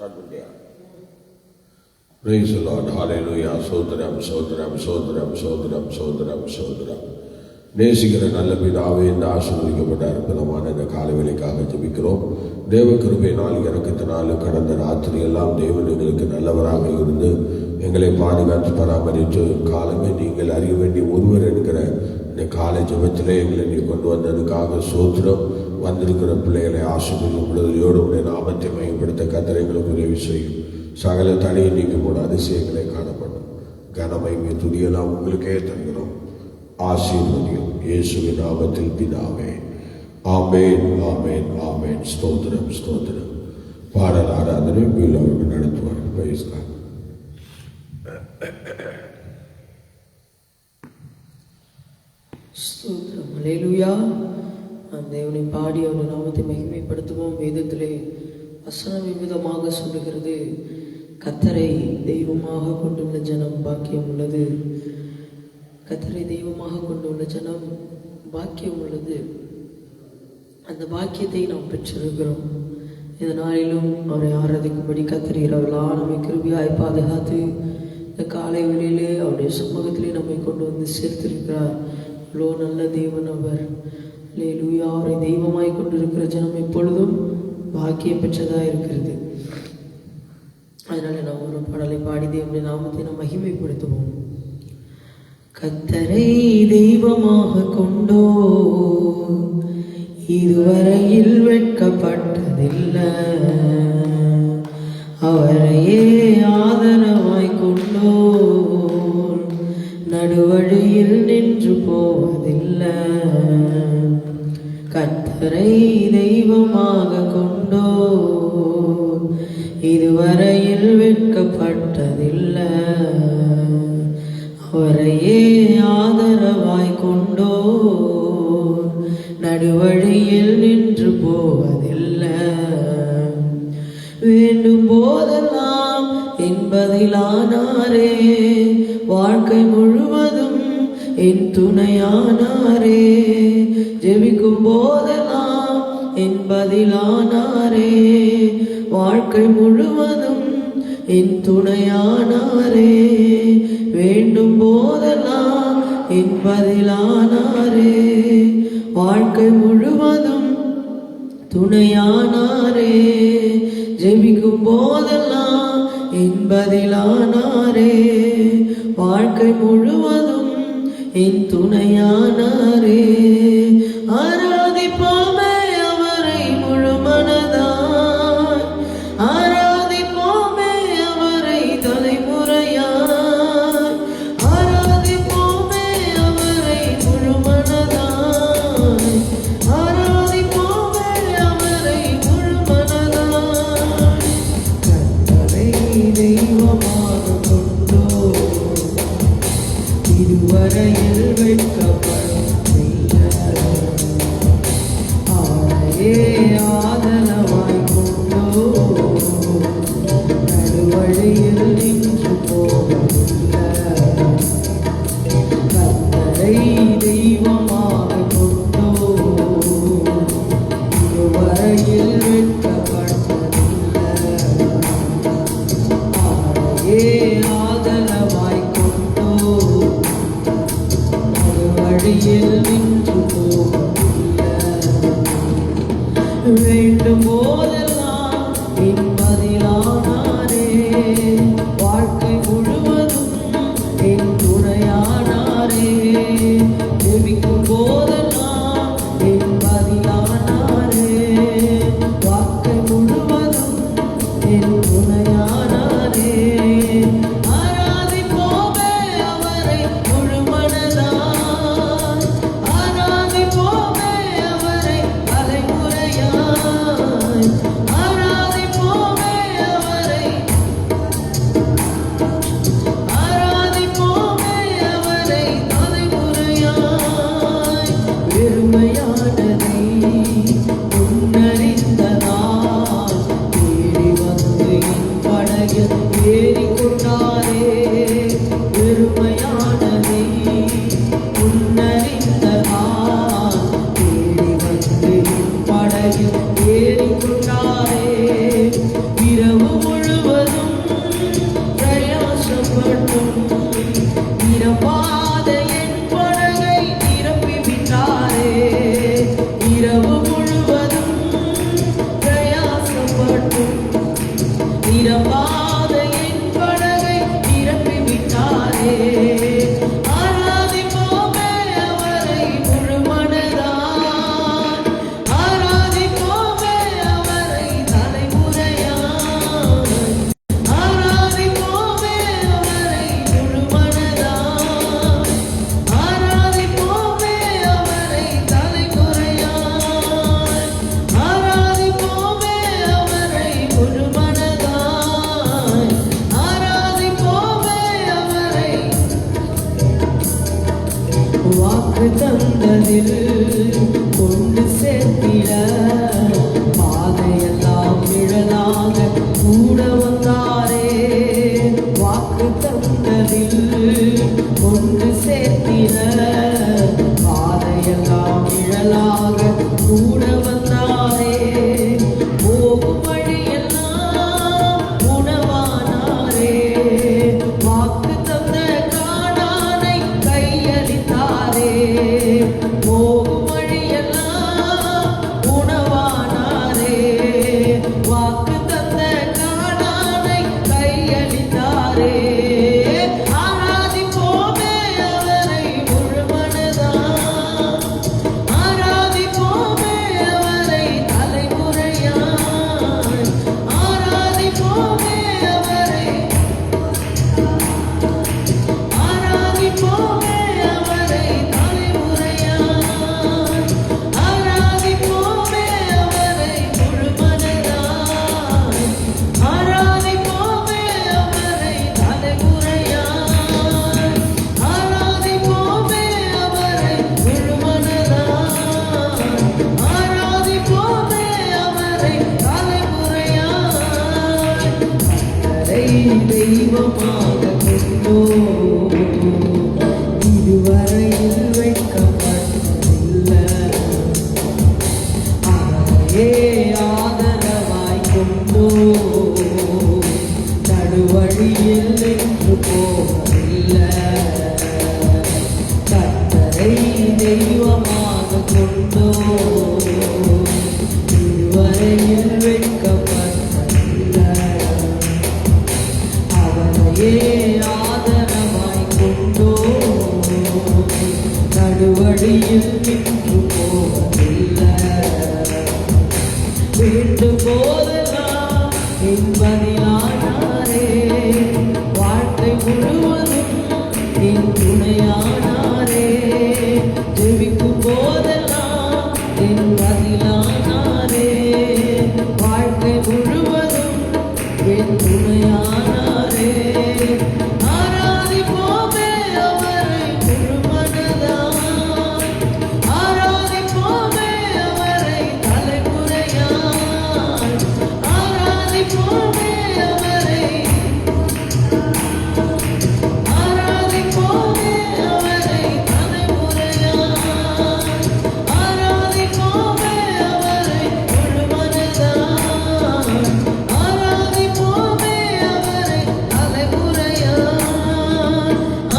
Start பண்ணியா? Praise the Lord. Hallelujah. சோதரம் சோதரம் சோதரம் சோதரம் சோதரம் சோதரம். நேசிக்கிற நல்ல பிதாவே, இந்த ஆசீர்வதிக்கப்பட்ட அற்புதமான இந்த காலை வேளைக்காக ஜெபிக்கிறோம். தேவ கிருபையினால் இறக்கத்தினால் கடந்த ராத்திரி எல்லாம் தேவன் எங்களுக்கு நல்லவராக இருந்து எங்களை பாதுகாத்து பராமரித்து காலமே நீங்கள் அறிய வேண்டிய ஒருவர் என்கிற இந்த காலை ஜெபத்திலே எங்களை நீ கொண்டு வந்ததுக்காக சோத்திரம். வந்திருக்கிற பிள்ளைகளை ஆசீர்வதிக்கும் விடுதலையோடு உடைய நாமத்தை மையப்படுத்த கர்த்தர் எங்களுக்கு உதவி செய்யும். சகல தடையை நீக்கும் போது அதிசயங்களை காணப்படும். கனமைமை துதியெல்லாம் உங்களுக்கே தருகிறோம். ஆசீர்வதியும் இயேசுவின் நாமத்தில் பிதாவே. ஆமேன் ஆமேன் ஆமேன். ஸ்தோத்திரம் ஸ்தோத்திரம். பாடல் ஆராதனை அவர்கள் நடத்துவார். Praise God. ஸ்தோத்திரம். அல்லேலூயா. நாம் தேவனை பாடி அவருடைய நாமத்தை மகிமைப்படுத்துவோம். வேதத்திலே வசனம் விதமாக சொல்லுகிறது, கர்த்தரை தெய்வமாக கொண்டுள்ள ஜனம் பாக்கியம் உள்ளது. கர்த்தரை தெய்வமாக கொண்டுள்ள ஜனம் பாக்கியம் உள்ளது. அந்த பாக்கியத்தை நாம் பெற்றிருக்கிறோம். இந்த நாளிலும் அவரை ஆராதிக்கும்படி கர்த்தர் இரவெல்லாம் நம்மை கிருபையாய் பாதுகாத்து இந்த காலை வேளையிலே அவருடைய சமூகத்திலே நம்மை கொண்டு வந்து சேர்த்திருக்கிறார். இவ்வளோ நல்ல தேவன் அவர். அல்லேலூயா. அவரை தெய்வமாய் கொண்டிருக்கிற ஜனம் எப்பொழுதும் பாக்கியம் பெற்றதாக இருக்கிறது. அதனால நாம் ஒரு பாடலை பாடி தேவனுடைய நாமத்தை நாம் மகிமைப்படுத்துவோம். கர்த்தரை தெய்வமாக கொண்டோ இதுவரையில் வெட்கப்பட்டதில்லை. அவரையே ஆதரவாய் கொண்டோ நடுவழியில் நின்று போவதில்லை. கர்த்தரை தெய்வமாக கொண்டோ இதுவரையில் வெட்கப்பட்டதில்லை. அவரையே ஆதரவாய் கொண்டோ நடுவழியில் நின்று போவதில்லை. வேண்டும் போதெல்லாம் என்பதிலானாரே, வாழ்க்கை முழுவதும் என் துணையானாரே. ஜெபிக்கும் போதெல்லாம் என்பதிலானாரே, வாழ்க்கை முழுவதும் என் துணையானாரே. வேண்டும் போதெல்லாம் என்பதிலானாரே, வாழ்க்கை முழுவதும் துணையானாரே. ஜெபிக்கும் போதெல்லாம் என்பதிலானாரே, வாழ்க்கை முழுவதும் என் துணையானாரே. ஆராதிப்போமே அவரை முழு மனதாய், ஆராதிப்போமே அவரை தலைமுறையாய், ஆராதிப்போமே அவரை முழு மனதாய், ஆராதிப்போமே அவரை முழு மனதாய். கர்த்தரை தெய்வமாக கொண்டோ இதுவரையில் வெட்கப்படவில்லை. கொண்டு சேர்த்திட பாதையெல்லாம் நிழலாக கூட வந்தாரே. வாக்கு தந்ததில் கொண்டு சேர்த்திட பாதையெல்லாம் நிழலாக கூட வந்தாரே. போகும் வழியெல்லாம் உணவானாரே. வாக்கு தந்த கானானை கையளித்தாரே. போகும் வழியெல்லாம் உணவானாரே. வாக்கு தந்த கானானை கையளித்தாரே. ஆராதிப்போமே அவரை முழுமனதாய். ஆராதிப்போமே அவரை தலைமுறையாய். ஆராதிப்போமே அவரை. ஆராதிப்போமே அவரை தலைமுறையாய். ஆராதிப்போமே அவரை முழுமனதாய். ஆராதிப்போமே அவரை தலைமுறையாய். ஆராதிப்போமே அவரை முழுமனதாய். ஆராதிப்போமே அவரை தலைமுறையாய். கர்த்தரை தெய்வமாக கொண்டோம். இதுவரையில் வெட்கப்பட்டதில்லை. அவரையே ஆதரவாய் கொண்டோம். நடுவழியில் நின்று போகவில்லை. கர்த்தரை தெய்வமாக கொண்டோம். இதுவரையில் வெட்கப்பட்டதில்லை. அவரையே ஆதரவாய் கொண்டோம். நடுவழியில் நின்று போவதில்லை. வேண்டும் போதெல்லாம் என் பதிலானாரே. வாழ்க்கை முழுவதும் என் துணையானாரே. ஜெபிக்கும் போதெல்லாம் என் பதிலானாரே. வாழ்க்கை முழுவதும் என் துணையானாரே. ஆராதிப்போமே அவரை முழுமனதாய். ஆராதிப்போமே அவரை தலைமுறையாய். ஆராதிப்போமே அவரை. ஆராதிப்போமே அவரை தலைமுறையாய். ஆராதிப்போமே அவரை முழுமனதாய். ஆராதிப்போமே அவரை தலைமுறையாய்.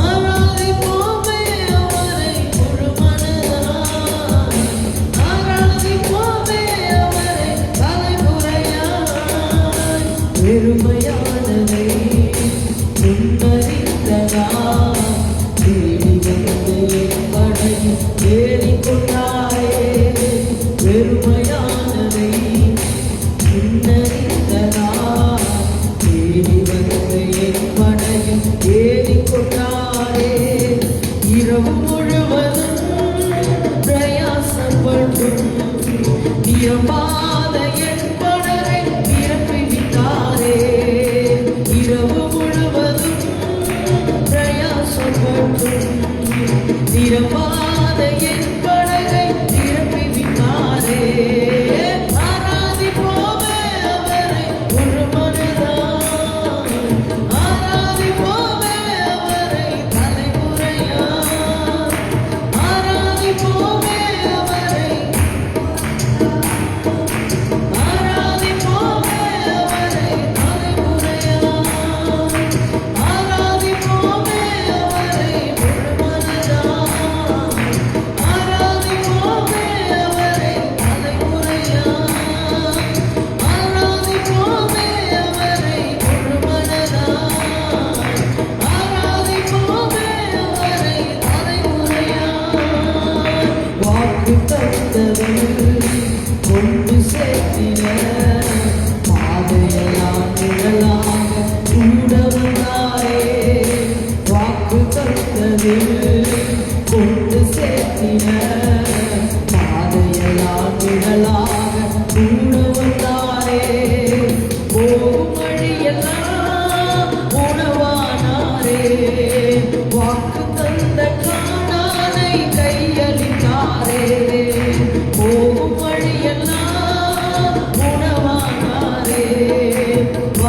ஆராதிப்போமே அவரை முழுமனதாய். ஆராதிப்போமே அவரை தலைமுறையாய். பெருமையானதை முன்னறிந்ததா தேடி வந்து என் படையில் தேடிக்கொண்டாரே. பெருமையானதை முன்னறிந்ததா தேடி வந்து என் படையில் தேடிக்கொண்டாரே. இரவு முழுவதும் பிரயாசப்பட்டும் நிரம்பாத என் படரை நிரப்பிவிட்டாரே. இரவு முழுவதும் பிரயாசப்பட்டும் நிரம்பாத என் படரை நிரப்பிவிட்டாரே. ஆராதிப்போமே அவரை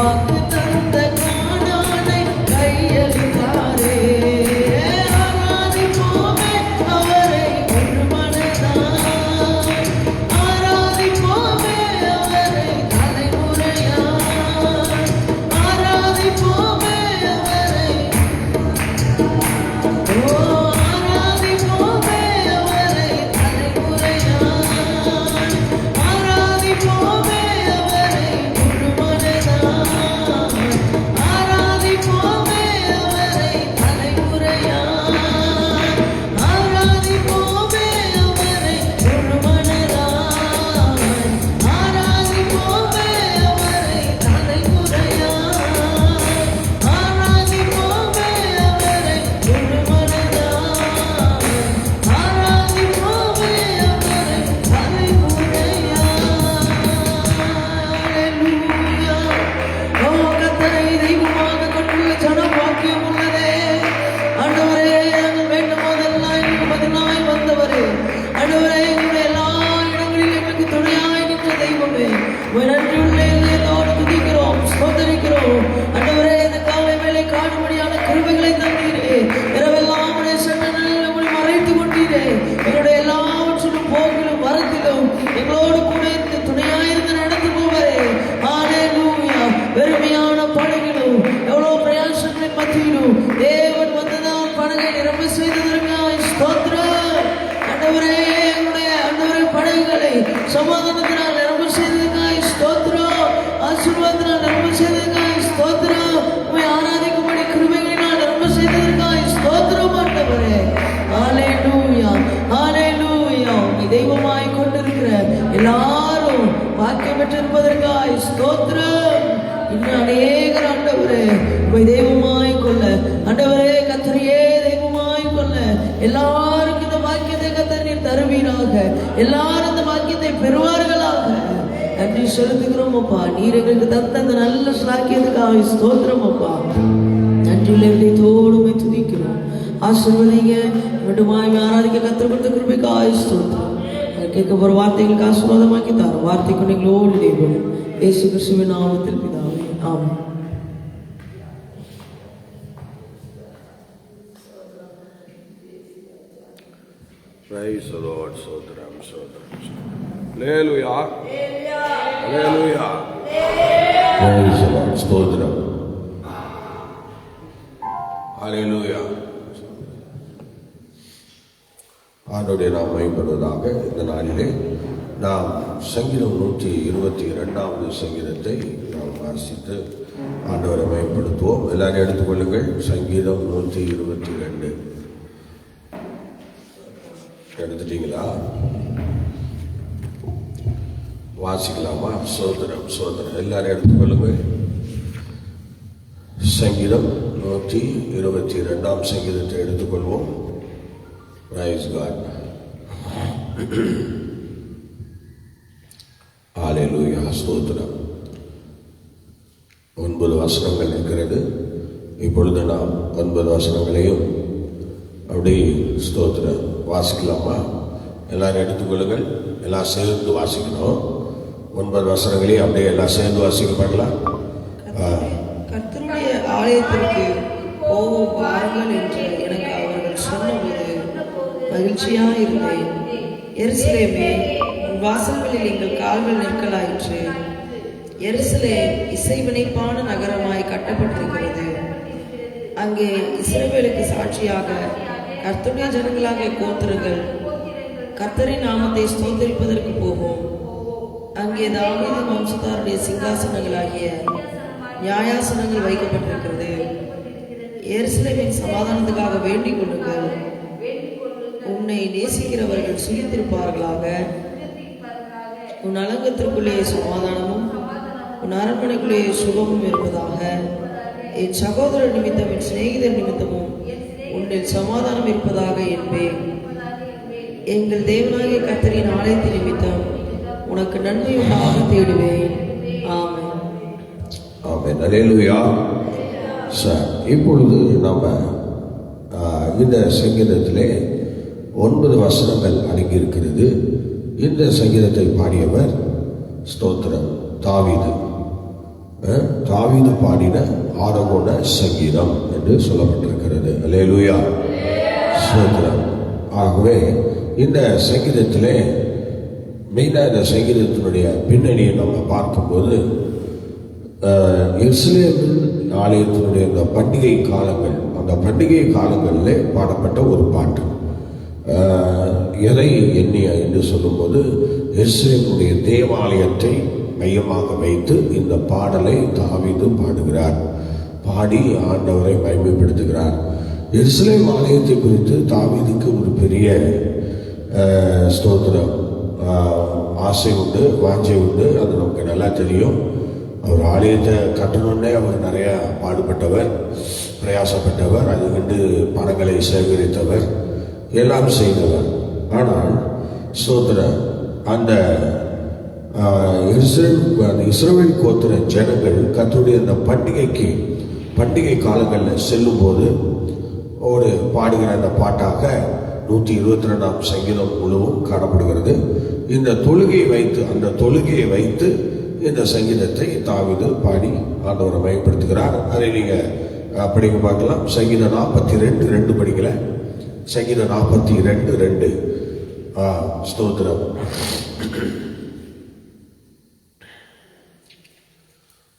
வாக்கு தந்த கானானை கையளித்தாரே. ஆராதிப்போமே அவரை ஒரு மனதாய், ஆராதிப்போமே அவரை தலைமுறையாய், ஆராதிப்போமே அவரை, ஓ ஆராதிப்போமே அவரை தலைமுறையாய், ஆராதிப்போமே அவரை ஒரு மனதாய், ஆராதிப்போமே அவரை தலைமுறையாய், ஆராதிப்போமே அவரை ஒரு மனதாய், ஆராதிப்போமே அவரை தலைமுறையாய், ஆராதிப்போமே அவரை ஒரு மனதாய், ஆராதிப்போமே அவரை தலைமுறையாய். ஹல்லேலூயா. ஓ கர்த்தரை தெய்வமாக கொண்டுள்ள ஜனம் பாக்கியம் உள்ளதே. ஆண்டவரே, நாங்கள் வேண்டும் போதெல்லாம் எங்களுக்கு பதிலாய் வந்தவரே, ஆண்டவரே, எங்களுடைய எல்லா இடங்களிலும் எங்களுக்கு துணையாய் நின்ற தெய்வமே, உம்மை நன்றியுள்ள இதயத்தோடு துதிக்கிறோம், ஸ்தோத்திரிக்கிறோம். ஆண்டவரே, இந்த காலை வேளை காணும்படியான கிருபைகளை தந்தீரே. இரவெல்லாம் உம்முடைய சன்னதியில் உம்மை மறைத்துக் கொண்டீரே. எங்களுடைய எல்லாவற்றிலும் போக்கிலும் வரத்திலும் எங்களோடு கூட இருந்து துணையாயிருந்து நடந்து போவரே. ஹல்லேலூயா. பெருமையான படகிலும் எவ்வளவு பிரயாசங்களின் மத்தியிலும் தேவன் வந்ததால் படகை நிரம்ப செய்ததற்காய் ஸ்தோத்திரம். ஆண்டவரே, எங்களுடைய ஆண்டவரே படகுகளை சமாதானத்தினால் நிரம்ப செய்ததற்காய் ஸ்தோத்திரம். ஆசீர்வாதத்தினால் நிரம்ப செய்ததற்காய் ஸ்தோத்திரம். உம்மை ஆராதிக்கும்படி கிருபைகளினால் நிரம்ப செய்ததற்காய் ஸ்தோத்திரம் ஆண்டவரே. ஹல்லேலூயா. ஹல்லேலூயா. உம்மை தெய்வமாய் கொண்டிருக்கிற எல்லாரும் பாக்கியம் பெற்றிருப்பதற்காய் ஸ்தோத்திரம். இன்னும் அநேகர் ஆண்டவரே உம்மை தெய்வமாய் கொள்ள, ஆண்டவரே கர்த்தரையே தெய்வமாய் கொள்ள எல்லாருக்கும் இந்த பாக்கியத்தை கர்த்தர் நீர் தருவீராக. எல்லாரும் இந்த பாக்கியத்தை பெறுவார்களாக. நன்றி செலுத்துகிறோம் அப்பா. நீர் எங்களுக்கு தந்த அந்த நல்ல சாக்கியத்துக்காக ஸ்தோத்திரம் அப்பா. நன்றியுள்ள இதயத்தோடு உம்மை துதிக்கிறோம். ஆசீர்வதிங்க. மீண்டுமாய் ஆராதிக்க கர்த்தர் கொடுத்த கிருபைக்காக ஸ்தோத்திரம். கேட்க போற வார்த்தைகளுக்கு ஆசீர்வாதமாக்கி தாரும். வார்த்தைக்கு நீங்களோடு இடைபெறும். இயேசு கிறிஸ்துவின் நாமத்தில் பிதாவே, ஆமென். Praise the Lord. சோதரம் சோதரம். Hallelujah. Hallelujah. Praise the Lord. ஸ்தோத்திரம். Hallelujah. ஆண்டவருடைய நாம் மகிமைப்படுவதாக. இந்த நாளிலே நாம் சங்கீதம் 122வது சங்கீதத்தை நாம் வாசித்து ஆண்டவரை மகிமைப்படுத்துவோம். எல்லாரும் எடுத்துக்கொள்ளுங்கள். சங்கீதம் 122 எடுத்துட்டீங்களா? வாசிக்கலாமா? சோதரம் சோதரம். எல்லாரும் எடுத்துக்கொள்ளுங்கள். சங்கீதம் 122ஆம் சங்கீதத்தை எடுத்துக்கொள்வோம். Praise God. Hallelujah. ஸ்தோத்திரம். 9 வசனங்கள் இருக்கிறது. இப்பொழுது நாம் 9 வசனங்களையும் அப்படி ஸ்தோத்திரம் வாசிக்கலாமா? எல்லாரும் எடுத்துக்கொள்ளுங்கள். எல்லாம் சேர்ந்து வாசிக்கணும். 9 வசனங்களையும் அப்படியே எல்லாம் சேர்ந்து வாசிக்கப்பாங்களா? கர்த்தருடைய ஆலயத்திற்கு போவோம் பாருங்கள் என்று எனக்கு அவர்கள் சொன்னபோது மகிழ்ச்சியாக இருந்தேன். எருசலேமே, உன் வாசல்களில் எங்கள் கால்கள் நிற்கலாயிற்று. எருசலேம் இசைவினைப்பான நகரமாய் கட்டப்பட்டிருக்கிறது. அங்கே இஸ்ரவேலுக்கு சாட்சியாக கர்த்தருடைய ஜனங்களாகிய கோத்திரங்கள் கர்த்தரின் நாமத்தை ஸ்தோத்தரிப்பதற்கு போவோம். அங்கே தாவீது வம்சத்தாருடைய சிங்காசனங்களாகிய நியாயாசனங்கள் வைக்கப்பட்டிருக்கிறது. எருசலேமின் சமாதானத்துக்காக வேண்டிக் கொள்ளுங்கள். உன்னை நேசிக்கிறவர்கள் சுகித்திருப்பார்களாக. உன் அலங்கத்திற்குள்ளே சமாதானமும் உன் அரண்மனைக்குள்ளே சுகமும் இருப்பதாக. என் சகோதரர் நிமித்தம் என் சிநேகிதர் நிமித்தமும் உன்னில் சமாதானம் இருப்பதாக என்பேன். எங்கள் தேவனாகிய கர்த்தரின் ஆலயத்தின் நிமித்தம் உனக்கு நன்மை உண்டாக தேடுவேன். ஆமென். ஆமென். அல்லேலூயா. சார், இப்பொழுது நம்ம இந்த சங்கீதத்திலே 9 வசனங்கள் அடங்கியிருக்கிறது. இந்த சங்கீதத்தை பாடியவர் ஸ்தோத்திரம் தாவீது. தாவீது பாடின ஆரோகண சங்கீதம் என்று சொல்லப்பட்டிருக்கிறது. அல்லேலூயா, ஸ்தோத்திரம். ஆகவே இந்த சங்கீதத்திலே மெயினாக இந்த சங்கீதத்தினுடைய பின்னணியை நம்ம பார்க்கும்போது எருசலேமின் ஆலயத்தினுடைய அந்த பண்டிகை காலங்கள், அந்த பண்டிகை காலங்களில் பாடப்பட்ட ஒரு பாட்டு. எதை எண்ணிய என்று சொல்லும்போது எருசலேமுடைய தேவாலயத்தை மையமாக வைத்து இந்த பாடலை தாவீது பாடுகிறார். பாடி ஆண்டவரை மகிமைப்படுத்துகிறார். எருசலேம் ஆலயத்தை குறித்து தாவீதுக்கு ஒரு பெரிய ஸ்தோத்திரம் ஆசை உண்டு, வாஞ்சை உண்டு. அது நமக்கு நல்லா தெரியும். அவர் ஆலயத்தை கட்டணுன்னே அவர் நிறைய பாடுபட்டவர், பிரயாசப்பட்டவர், அது கண்டு பணங்களை சேகரித்தவர், எல்லாம் செய்தவர். ஆனால் ஸ்தோத்திரம் அந்த இஸ்ரவேல் கோத்திர ஜனங்கள் கர்த்தருடைய அந்த பண்டிகை காலங்களில் செல்லும்போது ஒரு பாடுகிற அந்த பாட்டாக 122ஆம் சங்கீதம் முழுவதும் காணப்படுகிறது. அந்த தொழுகையை வைத்து இந்த சங்கீதத்தை தாவீது பாடி ஆண்டவரை மகிமைப்படுத்துகிறார். அதை நீங்க படிக்க பார்க்கலாம். சங்கீதம் 42:2 படிக்கல, சங்கீதம் 42:2. ஸ்தோத்திரம்.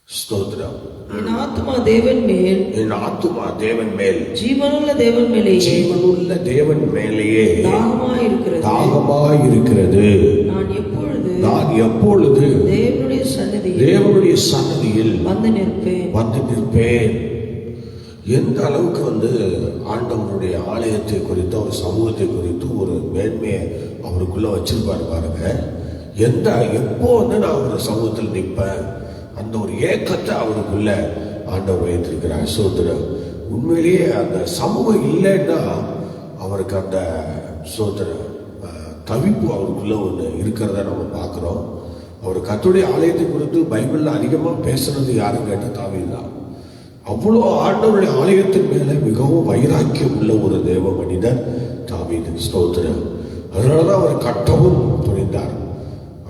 ஸ்தோத்திரம். என் ஆத்துமா தேவன் மேல் ஜீவனுள்ள தேவன் மேலேயே தாகமாயிருக்கிறது. நான் எப்பொழுது தேவனுடைய சன்னதியில் வந்து நிற்பேன். எந்த அளவுக்கு ஆண்டவனுடைய ஆலயத்தை குறித்து, அவர் சமூகத்தை குறித்து ஒரு மேன்மையை அவருக்குள்ள வச்சிருப்பாரு பாருங்க. எப்போ நான் ஒரு சமூகத்தில் நிற்பேன், அந்த ஒரு ஏக்கத்தை அவருக்குள்ள ஆண்டவர் வைத்திருக்கிறார். சோத்திரம். உண்மையிலேயே அந்த சமூகம் இல்லைன்னா அவருக்கு அந்த சோத்திரம் தவிப்பு அவருக்குள்ள ஒன்று இருக்கிறத நம்ம பார்க்குறோம். அவர் கர்த்தருடைய ஆலயத்தை குறித்து பைபிளில் அதிகமாக பேசுறது யாரும் கேட்ட தாவீது தான். அவ்வளோ ஆண்டவருடைய ஆலயத்தின் மேலே மிகவும் வைராக்கியம் உள்ள ஒரு தேவ மனிதர் தாவீது. ஸ்தோத்திரம். அதனாலதான் அவர் கட்டவும் துணிந்தார்.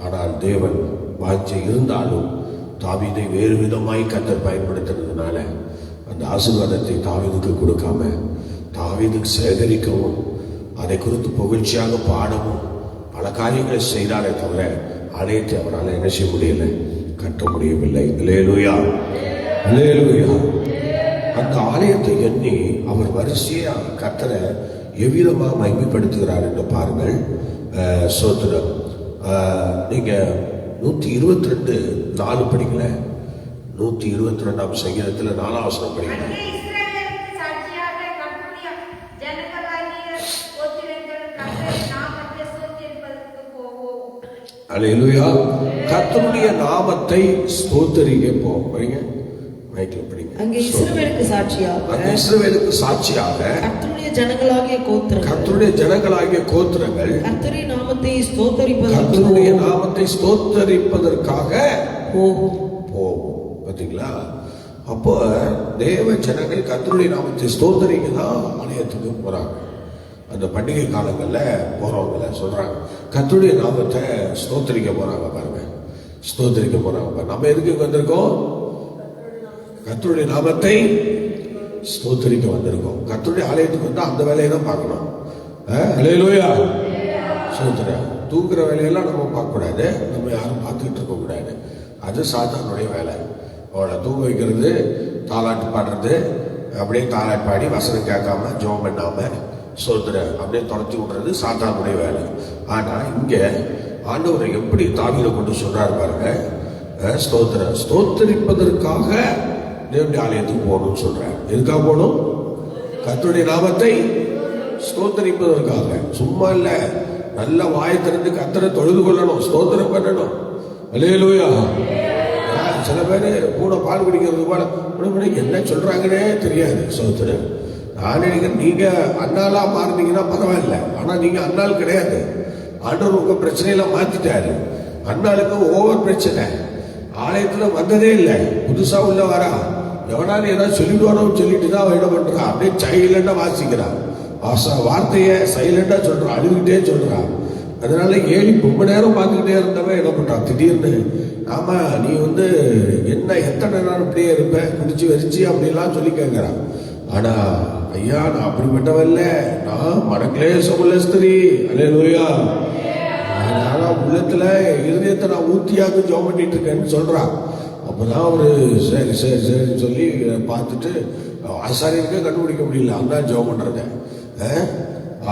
ஆனால் தேவன் வாஞ்சை இருந்தாலும் தாவீதை வேறு விதமாய் கர்த்தர் பயன்படுத்துறதுனால அந்த ஆசீர்வாதத்தை தாவீதுக்கு கொடுக்காம தாவீதுக்கு சேகரிக்கவும் அதை குறித்து புகழ்ச்சியாக பாடவும் பல காரியங்களை செய்தாரே தவிர ஆலயத்தை அவரால் என்ன செய்ய முடியல, கட்ட முடியவில்லை. அல்லேலூயா, அல்லேலூயா. அந்த ஆலயத்தை எண்ணி அவர் வரிசையா கர்த்தரை எவ்விதமாக மகிமைப்படுத்துகிறார் என்று பாருங்கள். சோத்திரம். நீங்க 122:4 படிக்கல, 122ஆம் சங்கீதத்தில் 4ஆம் வசனம் படிக்கல. அல்லேலூயா. கர்த்தருடைய நாமத்தை ஸ்தோத்திரிக்க போறீங்க. மைக்கில் படிங்க. அங்கே இஸ்ரவேலுக்கு சாட்சியாக கர்த்தருடைய ஜனங்களாகிய கோத்திரங்கள் கர்த்தருடைய நாமத்தை ஸ்தோத்தரிப்பதற்காக போகும். பாத்தீங்களா? அப்போ தேவ ஜனங்கள் கர்த்தருடைய நாமத்தை ஸ்தோத்தரிக்க தான் ஆலயத்துக்கு போறாங்க. அந்த பண்டிகை காலங்கள்ல போறவங்கள சொல்றாங்க கர்த்தருடைய நாமத்தை ஸ்தோத்தரிக்க போறாங்க பாருங்க, ஸ்தோத்தரிக்க போறாங்க. நம்ம எதுக்கு வந்திருக்கோம்? கர்த்தருடைய நாமத்தை ஸ்தோத்தரிக்க வந்திருக்கோம். கர்த்தருடைய ஆலயத்துக்கு வந்தா அந்த வேலையை தான் பார்க்கணும். அல்லேலூயா, ஸ்தோத்திரம். தூங்குற வேலையெல்லாம் நம்ம பார்க்க கூடாது, நம்ம யாரும் பார்த்துக்கிட்டு இருக்க கூடாது. அது சாத்தானுடைய வேலை. அவளை தூங்க வைக்கிறது, தாலாட்டு பாடுறது, அப்படியே தாலாட்டு பாடி வசனம் கேட்காம ஜெபம் பண்ணாம ஸ்தோத்திரம் அப்படியே துரத்தி விடுறது சாத்தானுடைய வேலை. ஆனா இங்க ஆண்டவரை எப்படி தாவீதை கொண்டு சொல்றாரு பாருங்க. ஸ்தோத்திரம். ஸ்தோத்தரிப்பதற்காக தேவனுடைய ஆலயத்துக்கு போகணும்னு சொல்றாரு. எதுக்காக போகணும்? கர்த்தருடைய நாமத்தை ஸ்தோத்தரிப்பதற்காக. சும்மா இல்ல, நல்ல வாயை திறந்து கர்த்தரை தொழுது கொள்ளணும், ஸ்தோத்திரம் பண்ணணும். அல்லேலூயா. சில பேர் கூட பால் குடிக்கிறது போல என்ன சொல்றாங்கன்னே தெரியாது. ஸ்தோத்திரம். நான் நினைக்கிறேன் நீங்க அண்ணாலா மாறினீங்கன்னா பரவாயில்ல, ஆனா நீங்க அண்ணால் கிடையாது. ஆண்டவர் உங்க பிரச்சனையில மாத்திட்டாரு. அண்ணாளுக்கு ஓவர் பிரச்சனை, ஆலயத்துல வந்ததே இல்லை, புதுசா உள்ள வரா, எவனாலும் ஏதாவது சொல்லிடுவானோ சொல்லிட்டு தான் அவன் என்ன பண்றான், அப்படியே சைலண்டா வாசிக்கிறான், வார்த்தைய சைலண்டா சொல்றான், அழுகிட்டே சொல்றான். அதனால ஏழி ரொம்ப நேரம் பார்த்துக்கிட்டே இருந்தவன் என்ன பண்றான், திடீர்னு ஆமா நீ என்ன எத்தனை நேரம் இப்படியே இருப்ப, குடிச்சு வெறிச்சு அப்படிலாம் சொல்லி கேட்கிறான். ஆனா ஐயா நான் அப்படிப்பட்டவல்ல, நான் மனக்லேசமுள்ள ஸ்திரீ. அல்லேலூயா. ஆனா உள்ளத்துல இருதயத்தை நான் ஊத்தியாக ஜெபம் பண்ணிட்டு இருக்கேன்னு சொல்றான். அப்பதான் அவரு சரி சரி சரின்னு சொல்லி பார்த்துட்டு ஆசாரியருக்கே கண்டுபிடிக்க முடியல அண்ணா ஜெபம் பண்றத.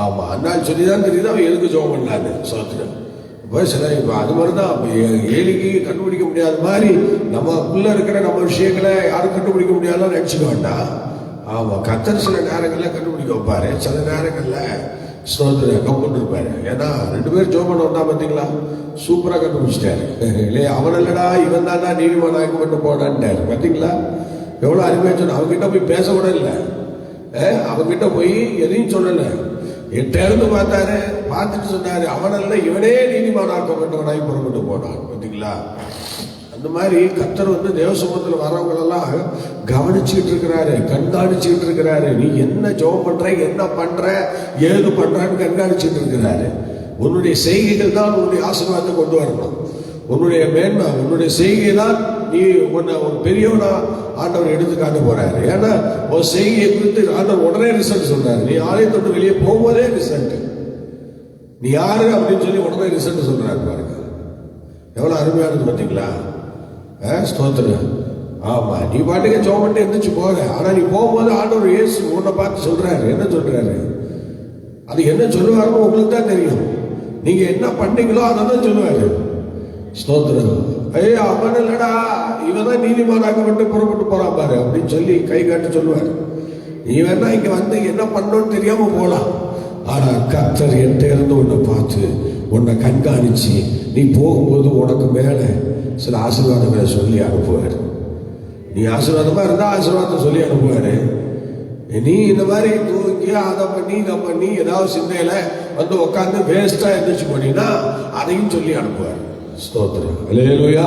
ஆமா அண்ணான்னு சொல்லிதான் தெரியுது அவன் எதுக்கு ஜெபம் பண்ணான்னு சோத்திரம். இப்ப அது மாதிரிதான் ஏலிக்கு கண்டுபிடிக்க முடியாத மாதிரி நமக்குள்ள இருக்கிற நம்ம விஷயங்களை யாரும் கண்டுபிடிக்க முடியாதுன்னு நினைச்சுக்க வேண்டாம். ஆமா கர்த்தர் சில நேரங்கள்ல கண்டுபிடிக்க வைப்பாரு, சில நேரங்கள்ல ஸ்தோத்திர கம்புன்னு இருப்பாரு. ஏன்னா 2 பேர் ஜெபம் பண்ண வந்தா பாத்தீங்களா, சூப்பரா கண்டுபிடிச்சிட்டாரு இல்லையா. அவன் இல்லடா இவன் தான்டா நீதிமான் ஆக்கப்பட்டு போனான்ட்டாரு. பாத்தீங்களா எவ்வளவு அருமையா சொன்ன. அவங்ககிட்ட போய் பேச கூட இல்லை, அவங்ககிட்ட போய் எதையும் சொல்லல. எட்டேருந்து பார்த்தாரு, பார்த்துட்டு சொன்னாரு அவனல்ல இவனே நீதிமான் ஆக்கப்பட்டவனாய் புறப்பட்டு போனான். பாத்தீங்களா அந்த மாதிரி கர்த்தர் தேவசமூகத்தில் வரவங்களெல்லாம் கவனிச்சுட்டு இருக்கிறாரு, கண்காணிச்சுட்டு இருக்கிறாரு. நீ என்ன ஜெபம் பண்ற, என்ன பண்ற, ஏது பண்றான்னு கண்காணிச்சுட்டு இருக்கிறாரு. உன்னுடைய செய்கைகள் தான் உன்னுடைய ஆசீர்வாதத்தை கொண்டு வரணும். உன்னுடைய மேன்மை, உன்னுடைய செய்கை தான் நீ உன்னை ஒரு பெரியவனா ஆண்டவர் எடுத்து காட்ட போறாரு. ஏன்னா ஒரு செய்கையை குறித்து ஆண்டவர் உடனே ரிசல்ட் சொல்றாரு. நீ ஆலயத்தை விட்டு வெளியே போகும்போதே ரிசல்ட், நீ யாரு அப்படின்னு சொல்லி உடனே ரிசல்ட் சொல்றாரு. பாருங்க எவ்வளவு அருமையானது பாத்தீங்களா. ஸ்தோத்திரம். ஆமா நீ பாட்டுக்கு ஜெபம் பண்ணிட்டு எந்திரிச்சு போக, ஆனா நீ போகும்போது ஆண்டவர் இயேசு உன்னை பார்த்து சொல்றாரு. என்ன சொல்றாரு, அது என்ன சொல்லுவாருன்னு உங்களுக்கு தான் தெரியும். நீங்க என்ன பண்ணீங்களோ அதை தான் சொல்லுவாரு. ஸ்தோத்திரம். ஐயா அவன் இல்லடா இவன் நீதிமானாக்கப்பட்டு புறப்பட்டு போறான் பாரு அப்படின்னு சொல்லி கை காட்டி சொல்லுவாரு. நீ வேணா இங்க என்ன பண்ணணும்னு தெரியாம போலாம், ஆனா கர்த்தர் என்கிட்ட இருந்து உன்னை பார்த்து உன்னை கண்காணிச்சு நீ போகும்போது உனக்கு மேல சில ஆசீர்வாதங்களை சொல்லி அனுப்புவாரு. நீ ஆசீர்வாதமா இருந்தா ஆசீர்வாதத்தை சொல்லி அனுப்புவாரு. நீ இந்த மாதிரி தூக்கி அதை பண்ணி இதை பண்ணி ஏதாவது சிந்தையில உட்காந்து வேஸ்டா எந்திரிச்சு போனீங்கன்னா அதையும் சொல்லி அனுப்புவாரு. ஸ்தோத்திரம். அல்லேலூயா.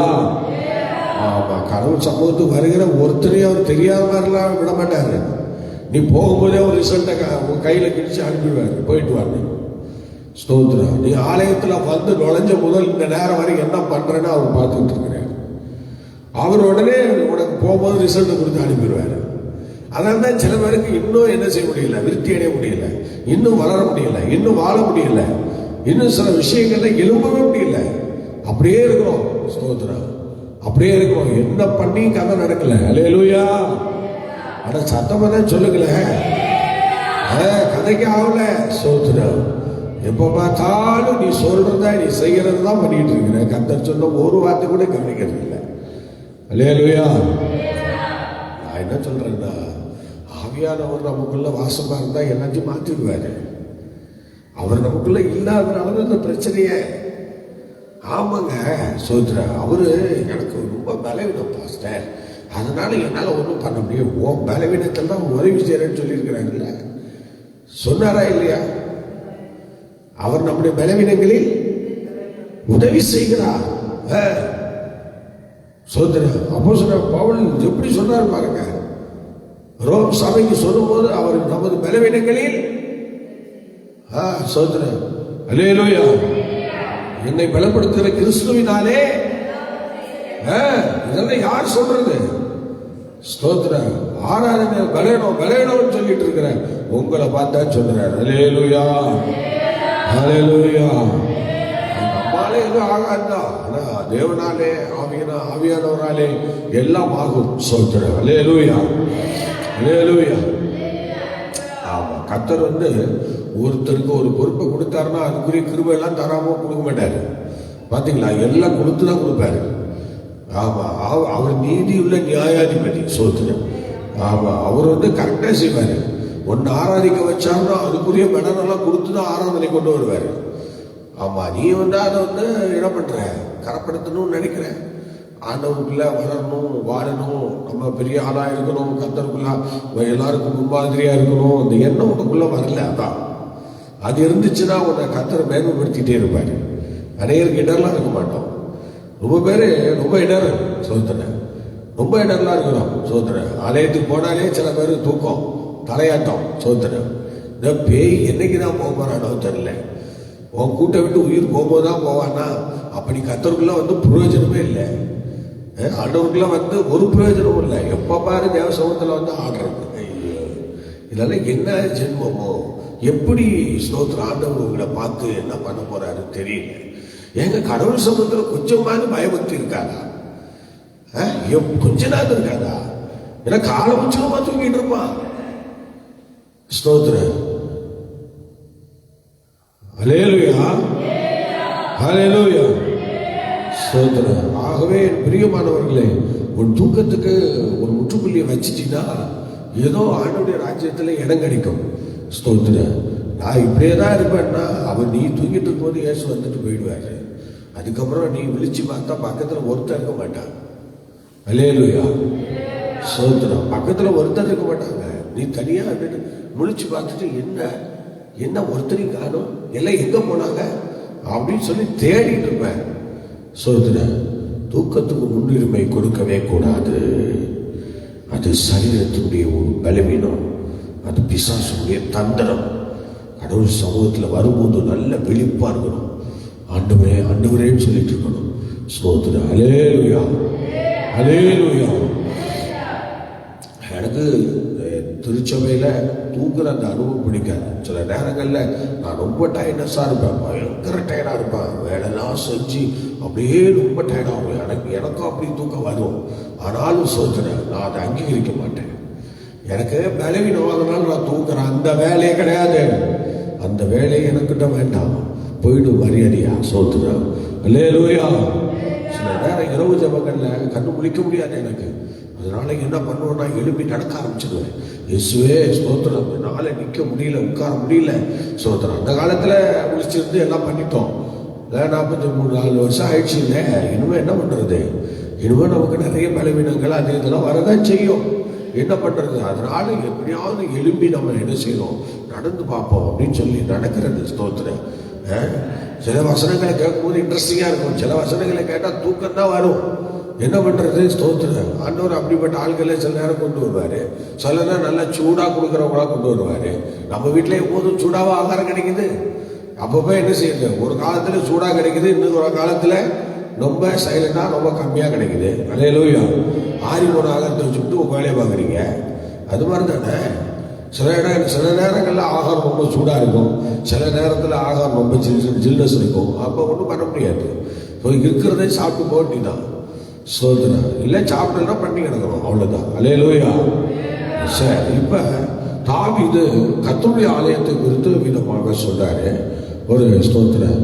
ஆமா கடவுள் சமூகத்துக்கு வருகிற ஒருத்தரையும் அவர் தெரியாத மாதிரிலாம் விட மாட்டாரு. நீ போகும்போதே ஒரு ரிசல்ட்டை உன் கையில கிழிச்சு அனுப்பிடுவாரு, போயிட்டு வாங்க. ஸ்தோத்திரம். நீ ஆலயத்துல நுழைஞ்ச முதல் இந்த நேரம் வரைக்கும் என்ன பண்றேன்னு அவர் பார்த்துட்டு இருக்கிறார். அவர் உடனே உனக்கு போகும்போது ரிசல்ட் கொடுத்து அனுப்பிடுவாரு. அதனால தான் சில பேருக்கு இன்னும் என்ன செய்ய முடியல, விருத்தி அடைய முடியல, இன்னும் வளர முடியல, இன்னும் வாழ முடியல, இன்னும் சில விஷயங்கள்ல எழும்பவே முடியல. அப்படியே இருக்கிறோம். ஸ்தோத்திரம். அப்படியே இருக்கிறோம். என்ன பண்ணி கதை நடக்கல. அல்லேலூயா. ஆனா சத்தமா தான் சொல்லுங்கள, கதைக்கு ஆகல. ஸ்தோத்திரம். எப்ப பார்த்தாலும் நீ சொல்றதா நீ செய்யறது தான் பண்ணிட்டு இருக்கிற. கர்த்தர் சொன்ன ஒரு வார்த்தை கூட கவனிக்கிறது இல்லை. அல்லேலூயா. நான் என்ன சொல்றேன்னா, ஆவியானவர் நமக்குள்ள வாசமா இருந்தா எல்லாத்தையும் மாத்திடுவாரு. அவர் நமக்குள்ள இல்லாதனால இந்த பிரச்சனையே. ஆமாங்க சோத்ரா, அவரு எனக்கு ரொம்ப பலவீனம் பாஸ்டர், அதனால என்னால ஒன்றும் பண்ண முடியும். ஓ பலவீனத்தில் தான் உதவி செய்யறேன்னு சொல்லியிருக்கிறாங்கல்ல, சொன்னாரா இல்லையா? அவர் நம்முடைய பலவீனங்களில் உதவி செய்கிறார். சோதர அப்போஸ்தலர் பவுல் எப்படி சொன்னார் பாருங்க. ரோம் சபைக்கு சொல்லும் போது அவர் நமது பலவீனங்களில் சோதர அல்லேலூயா என்னை பலப்படுத்துகிற கிறிஸ்துவினாலே. இதெல்லாம் யார் சொல்றது? ஸ்தோத்திர ஆராதனை பலேனோம் பலேனோன்னு சொல்லிட்டு இருக்கிற உங்களை பார்த்தா சொல்றாரு. அல்லேலூயா அல்லேலூயா. நம்மாலே எதுவும் ஆகாதுதான், ஆனா தேவனாலே ஆவியானவராலே எல்லாம் ஆகும். ஸ்தோத்திர அல்லேலூயா அல்லேலூயா. ஆமா கர்த்தர் ஒருத்தருக்கு ஒரு பொறுப்பை கொடுத்தாருன்னா அதுக்குரிய கிருபை எல்லாம் தராம கொடுக்க மாட்டாரு. பாத்தீங்களா, எல்லாம் கொடுத்துதான் கொடுப்பாரு. ஆமா அவர் நீதி உள்ள நியாயாதிபதி. சோத்திரம். ஆமா அவர் கரெக்டா செய்வாரு. ஒன்னு ஆராதிக்க வச்சாருன்னா அதுக்குரிய மெடனெல்லாம் கொடுத்துதான் ஆராதனை கொண்டு வருவாரு. ஆமா நீ அதை என்ன பண்ற, கரப்படுத்தணும்னு நினைக்கிற. ஆண்டவருக்குள்ள வளரணும், வாழணும், நம்ம பெரிய ஆளா இருக்கணும், கர்த்தருக்குள்ள எல்லாருக்கும் முன்மாதிரியா இருக்கணும், அந்த எண்ணம் உனக்குள்ள வரல. அதான் அது இருந்துச்சுன்னா உன்னை கர்த்தரை மேன்மைப்படுத்திட்டே இருப்பாரு. அநேகருக்கு இடர்லாம் இருக்க மாட்டோம். ரொம்ப பேரு ரொம்ப இடர் சோதனை, ரொம்ப இடர்லாம் இருக்கிறோம். சோதனை ஆலயத்துக்கு போனாலே சில பேர் தூக்கம் தலையாட்டம். சோதனை இந்த பேய் என்னைக்குதான் போக போறானோ தெரியல. உன் கூட்டை விட்டு உயிர் போகும்போது தான் போவான்னா அப்படி கத்தருக்குள்ள வந்து பிரயோஜனமே இல்லை. ஆண்டவருக்குள்ள வந்து ஒரு பிரயோஜனமும் இல்லை. எப்போ பாரு தேவ சமூகத்தில் வந்து ஆடுறது. இதெல்லாம் என்ன ஜென்மமோ, எப்படி ஸ்தோத்திரம் ஆண்டவர் உங்களை பார்த்து என்ன பண்ண போறாரு தெரியல. எங்க கடவுள் சமூகத்தில் கொஞ்சமாவது பயபக்தி இருக்காதா? கொஞ்ச நாள் இருக்காதா? ஏன்னா காலம் உச்சமா தூங்கிட்டு இருப்பான். ஸ்தோத்திரம். ஹல்லேலூயா, ஹல்லேலூயா, ஸ்தோத்திரம். ஆகவே பிரியமானவர்களே, உன் தூக்கத்துக்கு ஒரு முற்றுப்புள்ளியை வச்சிட்டீங்கன்னா ஏதோ ஆண்டவருடைய ராஜ்யத்தில் இடம் கிடைக்கும். ஸ்தோத்திரம். நான் இப்படியே தான் இருப்பேன்னா அவன் நீ தூங்கிட்டு இருக்கும்போது இயேசு வந்துட்டு போயிடுவாரு. அதுக்கப்புறம் நீ விழிச்சு பார்த்தா பக்கத்தில் ஒருத்தர் இருக்க மாட்டான். ஹல்லேலூயா, ஸ்தோத்திரம். பக்கத்தில் ஒருத்தர் இருக்க மாட்டாங்க. நீ தனியாக வந்துட்டு முழிச்சு பார்த்துட்டு என்ன ஒருத்தரையும் காணும், எல்லாம் எங்கே போனாங்க அப்படின்னு சொல்லி தேடிட்டு இருப்பேன். ஸ்தோத்திரம். தூக்கத்துக்கு முன்னுரிமை கொடுக்கவே கூடாது. அது சரீரத்தினுடைய ஒரு பலவீனம், அது பிசாசுடைய தந்திரம். கடவுள் சமூகத்தில் வரும்போது நல்ல விழிப்பா இருக்கணும். ஆண்டவரே ஆண்டவரேன்னு சொல்லிட்டு இருக்கணும். ஸ்தோத்திரம். ஹல்லேலூயா, ஹல்லேலூயா. எனக்கு திருச்சபையில் தூங்குற அந்த அனுபவம் பிடிக்காது. சில நேரங்களில் நான் ரொம்ப டயர்னஸாக இருப்பேன், பயங்கர டயர்டாக இருப்பேன். வேலைலாம் செஞ்சு அப்படியே ரொம்ப டயர்டாகும். எனக்கும் அப்படி தூக்கம் வரும். ஆனாலும் சோதனை நான் அதை அங்கீகரிக்க மாட்டேன். எனக்கு பலவீனம், அதனால நான் தூங்குறேன். அந்த வேலையே கிடையாது. அந்த வேலையை எனக்கிட்ட வேண்டாம். போயிடும் மரியாதையா. சோதனை. ஹல்லேலூயா. சில நேரம் இரவு ஜபங்களில் கண்ணு முழிக்க முடியாது எனக்கு. அதனால என்ன பண்ணுவேன்னா எழுப்பி நடக்க ஆரம்பிச்சிடுவேன். இயேசுவே ஸ்தோத்திரம். என்னால் நிற்க முடியல, உட்கார முடியல. ஸ்தோத்திரம். அந்த காலத்தில் முடிச்சிருந்து எல்லாம் பண்ணிட்டோம். 43-4 வருஷம் ஆயிடுச்சு. இல்லை, இனிமேல் என்ன பண்ணுறது? இனிமேல் நமக்கு நிறைய பலவீனங்கள் அது இதெல்லாம் வரதான் செய்யும். என்ன பண்ணுறது? அதனால எப்படியாவது எழும்பி நம்ம என்ன செய்யணும், நடந்து பார்ப்போம் அப்படின்னு சொல்லி நடக்கிறது. ஸ்தோத்திரம். சில வசனங்களை கேட்கும்போது இன்ட்ரெஸ்டிங்காக இருக்கும். சில வசனங்களை கேட்டால் தூக்கம் தான் வரும். என்ன பண்ணுறது? ஸ்தோத்திரம். ஆண்டவர் அப்படிப்பட்ட ஆள்களை சில நேரம் கொண்டு வருவார். சில நேரம் நல்லா சூடாக கொடுக்குறவங்களா கொண்டு வருவார். நம்ம வீட்டிலே எப்போதும் சூடாக ஆகாரம் கிடைக்குது. அப்பப்போ என்ன செய்யுது? ஒரு காலத்தில் சூடாக கிடைக்குது, இன்னொரு ஒரு காலத்தில் ரொம்ப சைலண்டாக ரொம்ப கம்மியாக கிடைக்குது. ஹல்லேலூயா. ஆறி போன ஆகாரத்தை வச்சுக்கிட்டு உங்கள் வேலையை பார்க்குறீங்க. அது மாதிரி தானே. சில நேரங்களில் ஆகாரம் ரொம்ப சூடாக இருக்கும், சில நேரத்தில் ஆகாரம் ரொம்ப ஜில்னஸ் இருக்கும். அப்போ ஒன்றும் பண்ண முடியாது. இப்போ இருக்கிறதே சாப்பிட்டு போட்டிதான். சோதனை இல்லை, சாப்பிடலாம் பண்ணி கிடக்கணும், அவ்வளோதான். ஹல்லேலூயா. சரி, இப்போ தாவீது கர்த்தருடைய ஆலயத்தை குறித்து விதமாக சொல்றாரு. ஒரு ஸ்தோத்திரம்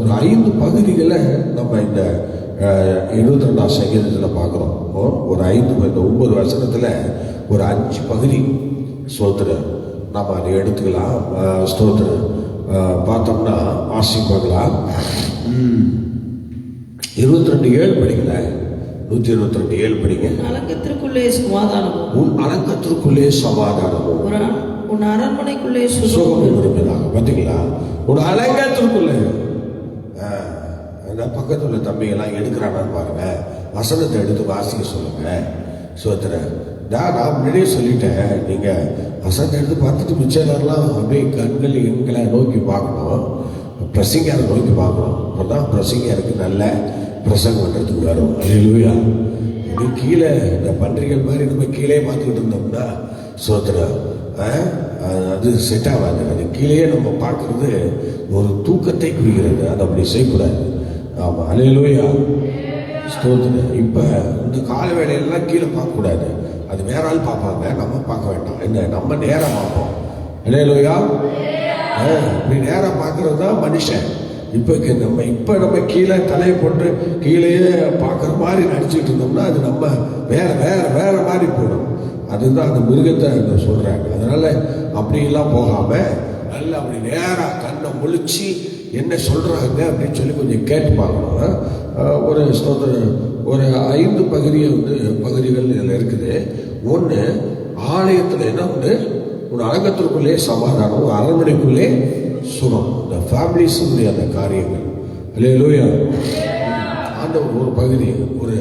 ஒரு 5 பகுதிகளை நம்ம இந்த 22ஆம் சங்கீதத்தில் பார்க்குறோம். ஒரு 9 வசனத்தில் ஒரு 5 பகுதி ஸ்தோத்திரம் நம்ம அதை எடுத்துக்கலாம். ஸ்தோத்திரம் பார்த்தோம்னா வாசிப்பாங்களா? 22:7 படிக்கல, 122:7 படிங்க. அலங்கத்திற்குள்ளே சமாதானமும், உன் அலங்கத்திற்குள்ளே சமாதானமும், உன் அரண்மனைக்குள்ளே சுகமும் இருப்பதாக. பார்த்தீங்களா? உன் அலங்கத்திற்குள்ளே. அந்த பக்கத்துல தம்பிகள்லாம் எடுக்கிறானான்னு பாருங்க. வசனத்தை எடுத்து வாசிக்க சொல்லுங்க. சோத்திர நான் முன்னாடியே சொல்லிட்டேன். நீங்க வசனத்தை எடுத்து பார்த்துட்டு மிச்சம் அப்படியே கண்கள் எங்களை நோக்கி பார்க்கணும், பிரசங்கியாரை நோக்கி பார்க்கணும். அப்போதான் பிரசங்கியாருக்கு நல்ல பிரசங்கம் பண்ணுறதுக்கு வரும். ஹல்லேலூயா. இது கீழே இந்த பன்றிகள் மாதிரி நம்ம கீழே பார்த்துக்கிட்டு இருந்தோம்னா சோத்திரம் அது செட் ஆகாது. அது கீழே நம்ம பார்க்கறது ஒரு தூக்கத்தை குறிக்கிறது. அது அப்படி செய்யக்கூடாது. ஆமாம். ஹல்லேலூயா. ஸ்தோத்திரம். இப்போ இந்த கால வேலையெல்லாம் கீழே பார்க்கக்கூடாது. அது வேற ஆள் பார்ப்பாங்க, நம்ம பார்க்க வேண்டாம். என்ன, நம்ம நேரம் பார்ப்போம். ஹல்லேலூயா. இப்படி நேரம் பார்க்கறது தான் மனுஷன். இப்போ நம்ம கீழே தலையை போட்டு கீழேயே பார்க்குற மாதிரி நடிச்சுட்டு இருந்தோம்னா அது நம்ம வேற மாதிரி போடும். அதுதான் அந்த மிருகத்தை சொல்கிறாங்க. அதனால அப்படிலாம் போகாமல் நல்லா அப்படி நேராக கண்ணை முழிச்சு என்ன சொல்கிறாங்க அப்படின்னு சொல்லி கொஞ்சம் கேட்டு பார்க்கணும். ஒரு ஒரு 5 பகுதிகள் இதில் இருக்குது. ஒன்று, ஆலயத்தில் என்ன உண்டு? ஒரு அலங்கத்திற்குள்ளே சமாதானம், ஒரு அரண்மனைக்குள்ளே சுகம். இந்த ஃபேமிலிஸுடைய அந்த காரியங்கள். ஹல்லேலூயா. அந்த ஒரு பகுதி, ஒரு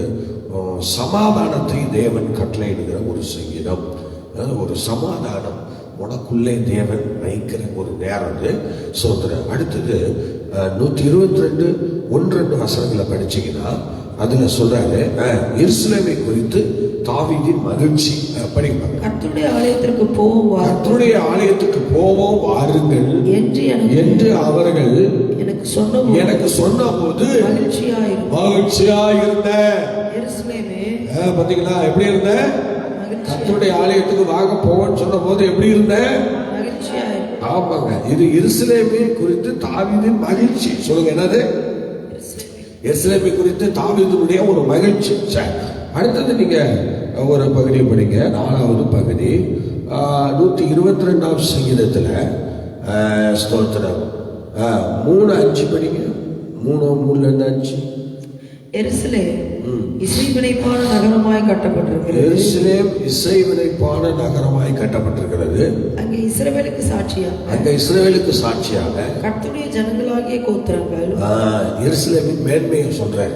சமாதானத்தை தேவன் கட்டளையிடுகிற ஒரு சங்கீதம். ஒரு சமாதானம். உனக்குள்ளே தேவன் வைக்கிற ஒரு நேரம் அது. ஸ்தோத்திரம். அடுத்தது 122:1-2 வசனங்களை படிச்சீங்கன்னா அதுல சொல்றாரு, எருசலேமை குறித்து தாவீதின் மகிழ்ச்சி. படிப்பாங்க. கர்த்தருடைய ஆலயத்திற்கு போவோம், கர்த்தருடைய ஆலயத்துக்கு போவோம் வாருங்கள் என்று அவர்கள் எனக்கு சொன்னபோது மகிழ்ச்சியாயிருந்த. பாத்தீங்களா எப்படி இருந்த? கர்த்தருடைய ஆலயத்துக்கு வாங்க போவோம்னு சொன்ன போது எப்படி இருந்த? ஆமாங்க. இது எருசலேமை குறித்து தாவீதின் மகிழ்ச்சி. சொல்லுங்க, என்னது? எருசலேமை குறித்து தாவீதுடைய ஒரு மகிழ்ச்சி. அடுத்தது நீங்க ஒரு பகுதியை படிங்க, 4வது பகுதி 122ஆம் சங்கீதத்துல ஸ்தோத்திரம் 3:5 படிங்க. 3:3-5. எருசலேம் இசைவினைப்பான நகரமாய் கட்டப்பட்டிருக்கிறது. எருசலேம் இசைவினைப்பான நகரமாய் கட்டப்பட்டிருக்கிறது. அங்கே இஸ்ரவேலுக்கு சாட்சியாக கர்த்தருடைய ஜனங்களாகிய கோத்திரங்கள். எருசலேமின் மேன்மையை சொல்றாரு.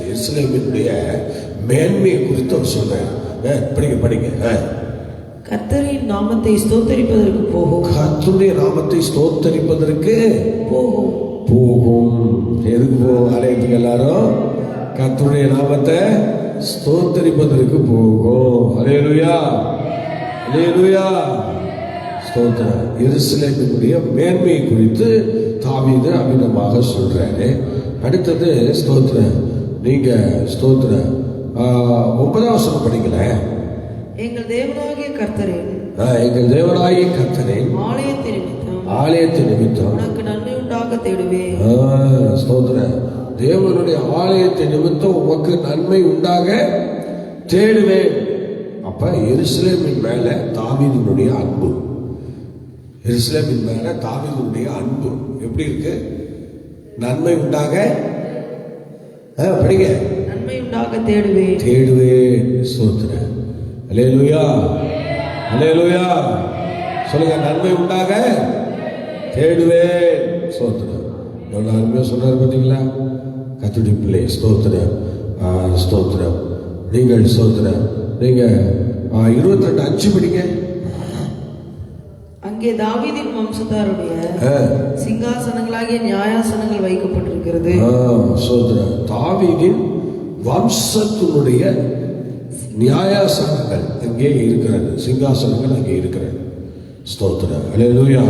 எருசலேமினுடைய மேன்மையை குறித்து அவர் சொல்றாரு. படிங்க. கர்த்தரின் நாமத்தை ஸ்தோத்தரிப்பதற்கு போகும். கர்த்தருடைய நாமத்தை ஸ்தோத்தரிப்பதற்கு போகும். எதுக்கு போகும்? ஆலயத்துக்கு எல்லாரும் கர்த்தருடைய நாமத்தை ஸ்தோத்தரிப்பதற்கு போகும். அல்லேலூயா, அல்லேலூயா, ஸ்தோத்திரம். எருசலேமினுடைய மேன்மையை குறித்து தாவீது அமிதமாக சொல்றாரு. அடுத்தது ஸ்தோத்திரம். நீங்க ஸ்தோத்திரம் 9ஆம் வசனம் படிக்கல. எங்கள் தேவனாகிய கர்த்தரே, ஆலயத்தை நிமித்தம் உனக்கு நன்மை உண்டாக தேடுவேன். ஸ்தோத்திரம். தேவனுடைய ஆலயத்தை நிமித்தம் உமக்கு நன்மை உண்டாக தேடுவேன். அப்ப எருசலேமின் மேல தாவீதினுடைய அன்பு, எருசலேமின் மேல தாவீதினுடைய அன்பு எப்படி இருக்கு? நன்மை உண்டாக படிங்க. நன்மை உண்டாக தேடுவேன். ஸ்தோத்திரம். அல்லேலூயா, அல்லேலூயா. சொல்லுங்க, நன்மை உண்டாக தேடுவேன். ஸ்தோத்திரம். எவ்வளவு அருமையா சொல்றாரு பார்த்தீங்களா? கர்த்தருடைய பிள்ளை. ஸ்தோத்திரம், ஸ்தோத்திரம். நீங்கள் ஸ்தோத்திரம். நீங்க 22:5 படிங்க. அங்கே தாவீதின் வம்சத்தாருடைய சிங்காசனங்களாகிய நியாயாசனங்கள் வைக்கப்பட்டிருக்கிறது. ஸ்தோத்திரம். தாவீதின் வம்சத்தினுடைய நியாயாசனங்கள் அங்கே இருக்கிறது, சிங்காசனங்கள் அங்கே இருக்கிறது. ஸ்தோத்திரம். அல்லேலூயா.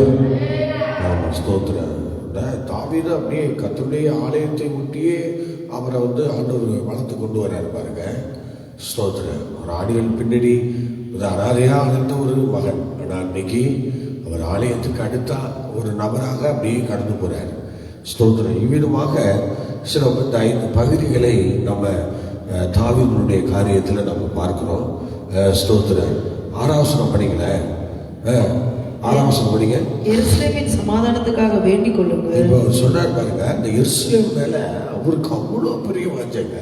ஆமா, ஸ்தோத்திரம். தாவீது அப்படியே கர்த்தருடைய ஆலயத்தை ஒட்டியே அவரை ஆண்டவர் வளர்த்து கொண்டு வர்றாரு பாருங்க. ஸ்தோத்திரம். ஒரு ஆடிகள் பின்னாடி ஒரு அனாதையா வளர்ந்த ஒரு மகன். ஆனால் இன்னைக்கு அவர் ஆலயத்துக்கு அடுத்த ஒரு நபராக அப்படியே கடந்து போறார். ஸ்தோத்திரம். இவ்விதமாக சில 5 பகுதிகளை நம்ம தாவீதுடைய காரியத்தில் நம்ம பார்க்கிறோம். ஸ்தோத்திரம். 6ஆம் வசனம் படிக்கல. 6ஆம் வசனம் படிங்க. எருசலேமின் சமாதானத்துக்காக வேண்டிக் கொள்ளுங்கள். இப்போ சொன்னார் பாருங்க, இந்த எருசலேம் மேல அவருக்கு அவ்வளோ பெரிய வாஞ்சைங்க.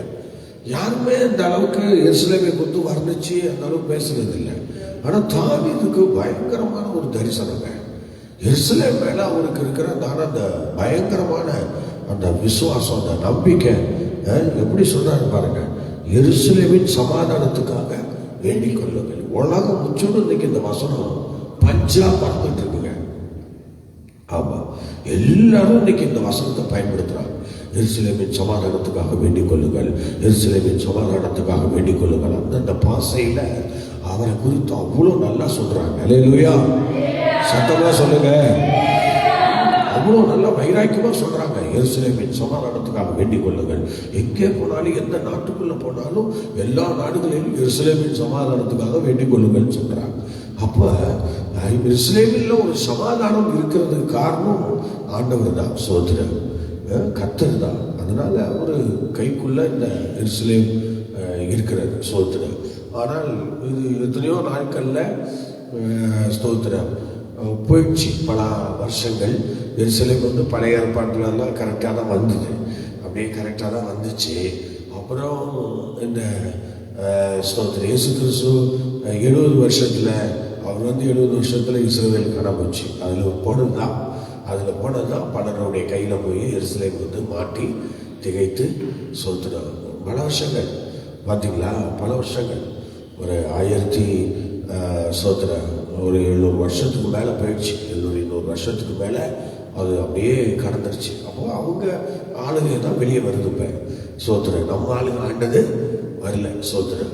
யாருமே அந்த அளவுக்கு எருசலேமை குறித்து வர்ணிச்சு அந்த அளவுக்கு பேசுறது இல்லை. ஆனா தாவீதுக்கு பயங்கரமான ஒரு தரிசனங்க. எருசலேம் மேல அவருக்கு இருக்கிற அந்த பயங்கரமான அந்த விசுவாசம், அந்த நம்பிக்கை. எப்படி சொல்றாரு பாருங்க, எருசலேமின் சமாதானத்துக்காக வேண்டிக் கொள்ளுங்கள். உலகம் முச்சோடு இன்னைக்கு இந்த வசனம் பஞ்சா பறந்துட்டு இருக்குங்க. ஆமா, எல்லாரும் இன்னைக்கு இந்த வசனத்தை பயன்படுத்துறாங்க. எருசலேமின் சமாதானத்துக்காக வேண்டிக் கொள்ளுங்கள், எருசலேமின் சமாதானத்துக்காக வேண்டிக் கொள்ளுங்கள். அந்த பாசையில அவரை குறித்து அவ்வளவு நல்லா சொல்றாங்க. அல்லேலூயா, சத்தமா சொல்லுங்க. அவ்வளவு நல்ல வைராக்கியமா சொல்றாங்க. எருசலேமின் சமாதானத்துக்காக வேண்டிக் கொள்ளுங்கள். எங்கே போனாலும், எந்த நாட்டுக்குள்ள போனாலும், எல்லா நாடுகளிலும் எருசலேமின் சமாதானத்துக்காக வேண்டிக் கொள்ளுங்கள் சொல்றாங்க. அப்ப எருசலேமில் ஒரு சமாதானம் இருக்கிறதுக்கு காரணம் ஆண்டவர் தான். சோதரன் கர்த்தர் தான். அதனால ஒரு கைக்குள்ள இந்த எருசலேம் இருக்கிறது. சோதரன். ஆனால் இது எத்தனையோ நாட்கள்ல ஸ்தோத்திரம் போயிடுச்சு. பல வருஷங்கள் எருசலேம் பழைய ஏற்பாட்டிலெல்லாம் கரெக்டாக தான் வந்தது. அப்படியே கரெக்டாக தான் வந்துச்சு. அப்புறம் இந்த ஸ்தோத்திரம் இயேசு கிறிஸ்து 70 வருஷத்தில் அவர் 70 வருஷத்தில் இஸ்ரவேல் காணப்போச்சு. அதில் போனதுதான் பலருடைய கையில் போய் எருசலேம் மாட்டி திகைத்து ஸ்தோத்திரம். பல வருஷங்கள் பார்த்தீங்களா, பல வருஷங்கள். ஒரு 1000 ஸ்தோத்திரம் ஒரு 700 வருஷத்துக்கு மேலே போயிடுச்சு. 700 வருஷத்துக்கு மேலே அது அப்படியே கடந்துருச்சு. அப்போ அவங்க ஆளுங்க தான் வெளியே வருது. இப்போ சோத்திரம் நம்ம ஆளுங்க ஆண்டது வரல. சோத்திரம்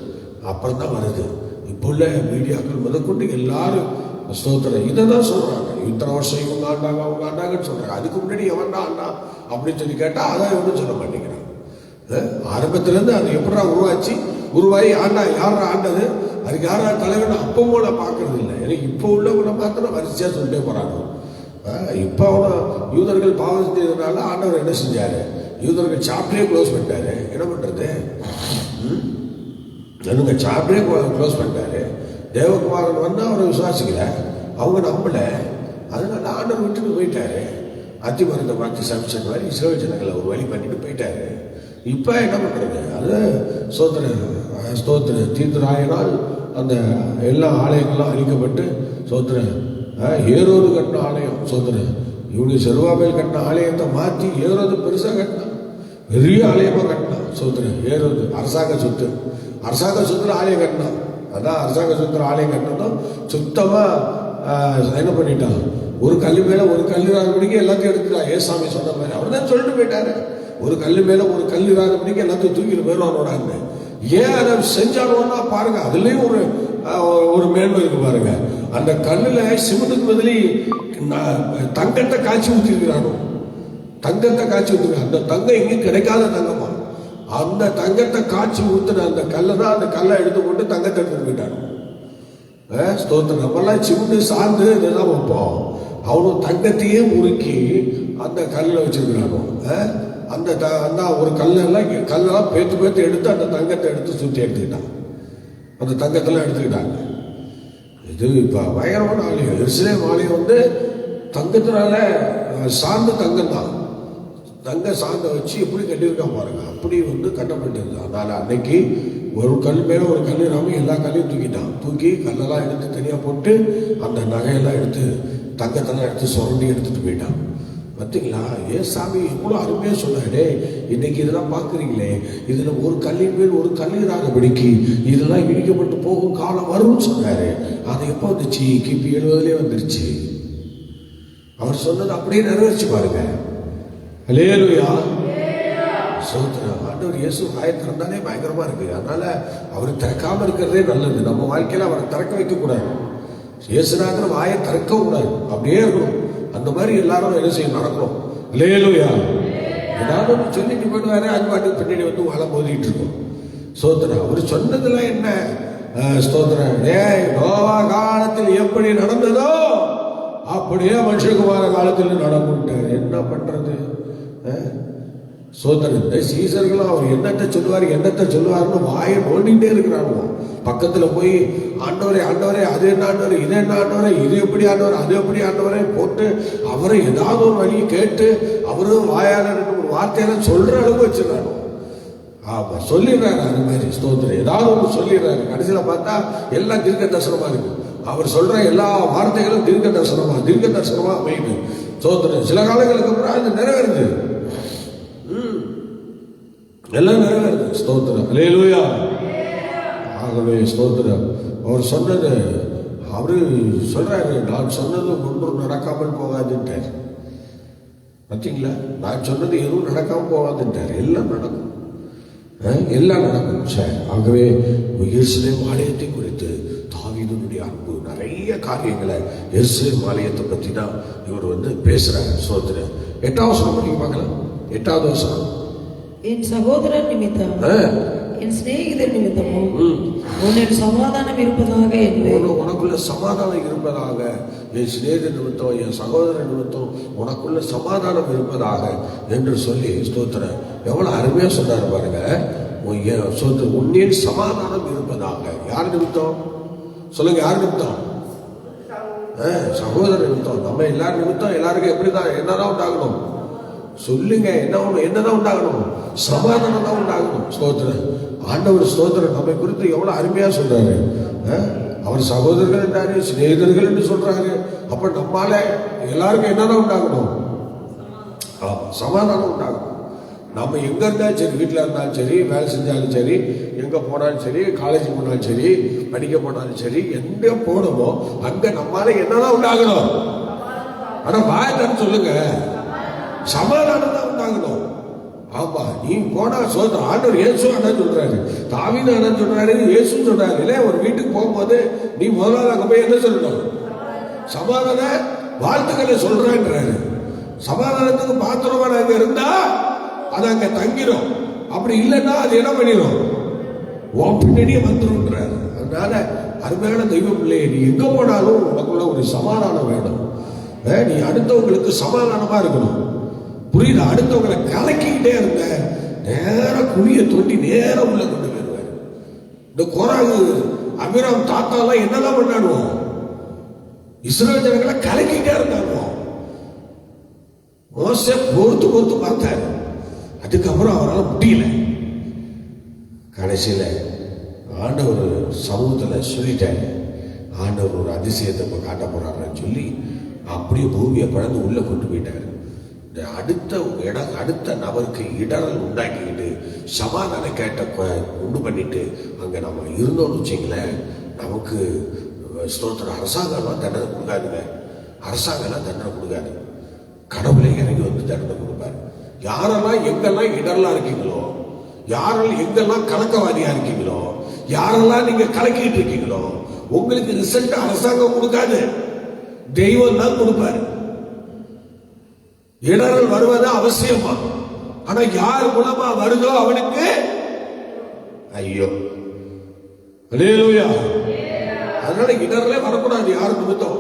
அப்புறம் தான் வருது. இப்போ உள்ள மீடியாக்கள் முதற்கொண்டு எல்லாரும் ஸ்தோத்திரம் இதை தான் சொல்றாங்க. இத்தனை வருஷம் இவங்க ஆண்டாங்க அவங்க ஆண்டாங்கன்னு சொல்றாங்க. அதுக்கு முன்னாடி எவன்டா ஆண்டா அப்படின்னு சொல்லி கேட்டால் அதான் எவனும் சொல்ல மாட்டேங்கிறாங்க. ஆரம்பத்திலேருந்து அது எப்படா உருவாகி ஆண்டா யாரா ஆண்டது, அதுக்கு யாரா தலைவன் அப்பவும் நான் பார்க்கறது இல்லை. எனக்கு இப்போ உள்ளவங்களை மாத்திரம் வரிசையாக சொல்லிட்டே போறாங்க. இப்போ அவனை யூதர்கள் பாவம் செஞ்சதுனால ஆண்டவர் என்ன செஞ்சாரு, யூதர்கள் சாப்டரே க்ளோஸ் பண்ணிட்டாரு. என்ன பண்றது, எனக்கு சாப்டரே க்ளோஸ் பண்ணிட்டாரு. தேவகுமாரன் வந்து அவரை விசுவாசிக்கல, அவங்க நம்பல, அதனால ஆண்டவர் விட்டுட்டு போயிட்டாரு. அத்தி மருந்த பார்த்து சமைச்சது மாதிரி இஸ்ரவேல் ஜனங்களை ஒரு வழி பண்ணிட்டு போயிட்டாரு. இப்போ என்ன பண்றது, அது ஸ்தோத்திர தீர்த்தராயினால் அந்த எல்லா ஆலயங்களும் அழிக்கப்பட்டு சோத்திர ஏரோது கட்டின ஆலயம், சோத்திர இவனுக்கு செருபாபேல் கட்டின ஆலயத்தை மாற்றி ஏரோது பெருசாக கட்டினான், பெரிய ஆலயமாக கட்டினான். சோத்திர ஏரோது அரசாங்க சொத்துல ஆலயம் கட்டினான். அதான் அரசாங்க சொத்துல ஆலயம் கட்டினதும் சுத்தமாக என்ன பண்ணிட்டான், ஒரு கல்லு மேலே ஒரு கல்லு ராகபடிக்கு எல்லாத்தையும் எடுத்துட்டான். ஏசாமி சொன்ன மாதிரி அவர் தான் சொல்லிட்டு போயிட்டாரு, ஒரு கல்லு மேலே ஒரு கல்லு ராகபடிக்கு எல்லாத்தையும் தூக்கிட்டு போயிடுவானோடாங்க. ஏன் அதை செஞ்சாலும்னா பாருங்க, அதுலேயும் ஒரு மேன்மை இருக்கு பாருங்க. அந்த கல்லுல சிமெண்ட்டுக்கு பதிலி தங்கத்தை காய்ச்சி ஊற்றிருக்கிறானோ, தங்கத்தை காய்ச்சி ஊற்றிருக்கான். அந்த தங்கம் எங்கேயும் கிடைக்காத தங்கமா, அந்த தங்கத்தை காய்ச்சி ஊத்துன அந்த கல்லை தான் அந்த கல்லை எடுத்து போட்டு தங்கத்தை எடுத்துட்டு போயிட்டானோ. ஸ்தோத்திரம், நம்மெல்லாம் சிமெண்ட் சார்ந்து இதெல்லாம் வைப்போம், அவனும் தங்கத்தையே உருக்கி அந்த கல்லில் வச்சிருக்கிறானோ. அந்த ஒரு கல்லெல்லாம் பேத்து எடுத்து அந்த தங்கத்தை எடுத்து சுற்றி எடுத்துக்கிட்டான், அந்த தங்கத்தெல்லாம் எடுத்துக்கிட்டாங்க. இது இப்போ பயங்கரமான ஆலயம். எருசலேம் ஆலயம் வந்து தங்கத்தினால சார்ந்த தங்கம் தான், தங்க சார்ந்த வச்சு எப்படி கட்டியிருக்கான் பாருங்க, அப்படி வந்து கட்டப்பட்டது. அதனால அன்னைக்கு ஒரு கல் மேலே ஒரு கல் இல்லாமல் எல்லா கல்லையும் தூக்கிட்டான். தூக்கி கல்லெல்லாம் எடுத்து தனியாக போட்டு அந்த நகையெல்லாம் எடுத்து தங்கத்தெல்லாம் எடுத்து சுரண்டி எடுத்துட்டு போயிட்டான். பார்த்தீங்களா, ஏன் சாமி இவ்வளோ அருமையாக சொன்னாரு. இன்னைக்கு இதெல்லாம் பார்க்குறீங்களே, இதில் ஒரு கல்லின் மேல் ஒரு கல்லீராகபடிக்கு இதெல்லாம் இடிக்கப்பட்டு போகும் காலம் வரும்னு சொன்னாரு. அது எப்போ வந்துச்சு, கிபி 70 வந்துருச்சு. அவர் சொன்னது அப்படியே நிறைவேறிச்சு பாருங்க. அல்லேலூயா, சோத்திரம். ஆண்டவர் இயேசு வாயை திறந்தாலே பயங்கரமா இருக்கு. அதனால அவர் திறக்காம இருக்கிறதே நல்லது. நம்ம வாழ்க்கையில அவரை திறக்க வைக்க கூடாது. இயேசுநாதர் வாயை திறக்கவும் கூடாது, அப்படியே இருக்கணும். அந்த மாதிரி எல்லாரும் என்ன செய்ய நடக்கணும். அல்லேலூயா, ஏதாவது ஒன்று சொல்லிட்டு போயிடுவாரு, அது பாட்டுக்கு பின்னாடி வந்து வாழ மோதிட்டு இருக்கும். சோத்திரம், அவர் சொன்னதுல என்ன ஸ்தோத்திரம், நோவா காலத்தில் எப்படி நடந்ததோ அப்படியே மனுஷகுமார காலத்தில் நடந்துட்டார். என்ன பண்றது, சோதனை சீசர்களும் அவர் என்னத்தை சொல்லுவாருன்னு வாயை நோண்டிகிட்டே இருக்கிறாங்க. பக்கத்துல போய் ஆண்டவரே ஆண்டவரே அது என்ன ஆண்டவரே, இது என்ன ஆண்டவரே, இது எப்படி ஆண்டவரே, அது எப்படி ஆண்டவரே போட்டு அவரை ஏதாவது ஒரு வழியை கேட்டு அவரும் வாயால ஒரு வார்த்தையெல்லாம் சொல்ற அளவுக்கு வச்சிடறாரு. ஆமா, சொல்லிடுறாரு. அது மாதிரி ஸ்தோத்திரம் ஏதாவது ஒன்று சொல்லிடுறாரு. கடைசியில பார்த்தா எல்லாம் தீர்க்க தரிசனமா இருக்கு. அவர் சொல்ற எல்லா வார்த்தைகளும் தீர்க்க தரிசனமா அமையுது. ஸ்தோத்திரம், சில காலங்களுக்கு அப்புறம் அது நிறைவேறுது, எல்லாம் நிறைவேறுது. ஸ்தோத்திரம், அல்லேலூயா. ஆகவே ஸ்தோத்திரம், அவர் சொன்னது அவரு சொல்றாரு, நான் சொன்னது ஒன்றும் நடக்காமல் போகாதுன்ட்டார். பார்த்தீங்களா, நான் சொன்னது எதுவும் நடக்காமல் போகாதுன்ட்டார். எல்லாம் நடக்கும், எல்லாம் நடக்கும். சரி, ஆகவே எருசலேம் ஆலயத்தை குறித்து தாவீதுனுடைய அன்பு நிறைய காரியங்களை எருசலேம் ஆலயத்தை பற்றி தான் இவர் வந்து பேசுறாரு. ஸ்தோத்திரம், 8வது வசனம் படிக்க பார்க்கலாம். 8வது வசனம், என் சகோதரன் நிமித்தம் என் சிநேகிதர் நிமித்தமும் உன்னில் சமாதானம் இருப்பதாக என்பேன். உனக்குள்ள சமாதானம் இருப்பதாக, என் சிநேகிதர் நிமித்தம் என் சகோதரன் நிமித்தம் உனக்குள்ள சமாதானம் இருப்பதாக என்று சொல்லி ஸ்தோத்திரம் எவ்வளவு அருமையா சொன்னார் பாருங்க. உன்னில் சமாதானம் இருப்பதாக. யார் நிமித்தம் சொல்லுங்க, யார் நிமித்தம்? சகோதரன் நிமித்தம். நம்ம எல்லாரும் நிமித்தம் எல்லாருக்கும் எப்படிதான் என்னதான் உண்டாகணும் சொல்லுங்க, என்னதான் உண்டாகணும்? சமாதானம் தான் உண்டாகணும். ஸ்தோத்திரம், ஆண்டவர் ஸ்தோத்திரம் நம்மை குறித்து எவ்வளவு அருமையா சொல்றாரு. அவர் சகோதரர்கள் என்றாரு, சிநேகிதர்கள் என்று சொல்றாரு. அப்ப நம்மால எல்லாருக்கும் என்னதான் உண்டாகணும்? சமாதானம் உண்டாகணும். நம்ம எங்க இருந்தாலும் சரி, வீட்டில் இருந்தாலும் சரி, வேலை செஞ்சாலும் சரி, எங்க போனாலும் சரி, காலேஜ் போனாலும் சரி, படிக்க போனாலும் சரி, எங்க போனோமோ அங்க நம்மளால என்னதான் உண்டாகணும்? ஆனா வாயத்தான்னு சொல்லுங்க, சமாதானம் தான் உண்டாகணும். ஆமா, நீ போனா சோதரம். ஆண்டவர் இயேசு அண்ணன் சொல்றாரு, தாவீது அண்ணன் சொல்றாரு, இயேசு சொல்றாரு இல்ல, ஒரு வீட்டுக்கு போகும்போது நீ முதலாவது அங்க போய் என்ன சொல்லணும்? சமாதான வாழ்த்துக்களை சொல்றான்றாரு. சமாதானத்துக்கு பாத்திரமா நாங்க இருந்தா அது அங்க தங்கிரும். அப்படி இல்லைன்னா அது என்ன பண்ணிடும்? உன் பின்னணியே வந்துருன்றாரு. அதனால அருமையான தெய்வ பிள்ளையை, நீ எங்க போனாலும் உனக்குள்ள ஒரு சமாதானம் வேணும். நீ அடுத்தவங்களுக்கு சமாதானமா இருக்கணும். புரியுது? அடுத்தவங்களை கலக்கிக்கிட்டே இருந்த நேர குழிய தோண்டி நேரம் உள்ள கொண்டு போயிருவாரு. இந்த கோராகு அபிராம் தாத்தாலாம் என்னதான் பண்ணாடுவோம்? இஸ்ரவேல் ஜனங்களை கலக்கிட்டே இருந்தாடுவோம். மோசே பொறுத்து பார்த்தாரு. அதுக்கப்புறம் அவரால் முடியல. கடைசியில ஆண்டவர் சமூகத்துல சொல்லிட்டாரு, ஆண்டவர் ஒரு அதிசயத்தை காட்ட போறாருன்னு சொல்லி அப்படியே பூமியை பழந்து உள்ள கொண்டு போயிட்டாரு. அடுத்த நபருக்கு இடரல் உண்டாக்கிக்கிட்டு சமாதான கேட்ட உண்டு பண்ணிட்டு அங்க நம்ம இருந்தோம்னு வச்சுங்களேன், நமக்கு ஸ்தோத்திரம் அரசாங்கம் தண்டனை கொடுக்காதுங்க. அரசாங்கம் தண்டனை கொடுக்காது, கடவுளே இறங்கி வந்து தண்டனை கொடுப்பாரு. யாரெல்லாம் எங்கெல்லாம் இடரலா இருக்கீங்களோ, யாரெல்லாம் எங்கெல்லாம் கலக்கவாதியா இருக்கீங்களோ, யாரெல்லாம் நீங்க கலக்கிட்டு இருக்கீங்களோ, உங்களுக்கு ரிசல்ட் அரசாங்கம் கொடுக்காது, தெய்வம் தான் கொடுப்பாரு. இடரல் வருவது அவசியமா, ஆனா யார் மூலமா வருதோ அவனுக்கு ஐயோ. அல்லேலூயா. அதனால இடரலே வரக்கூடாது யாருக்கு நிமித்தம்.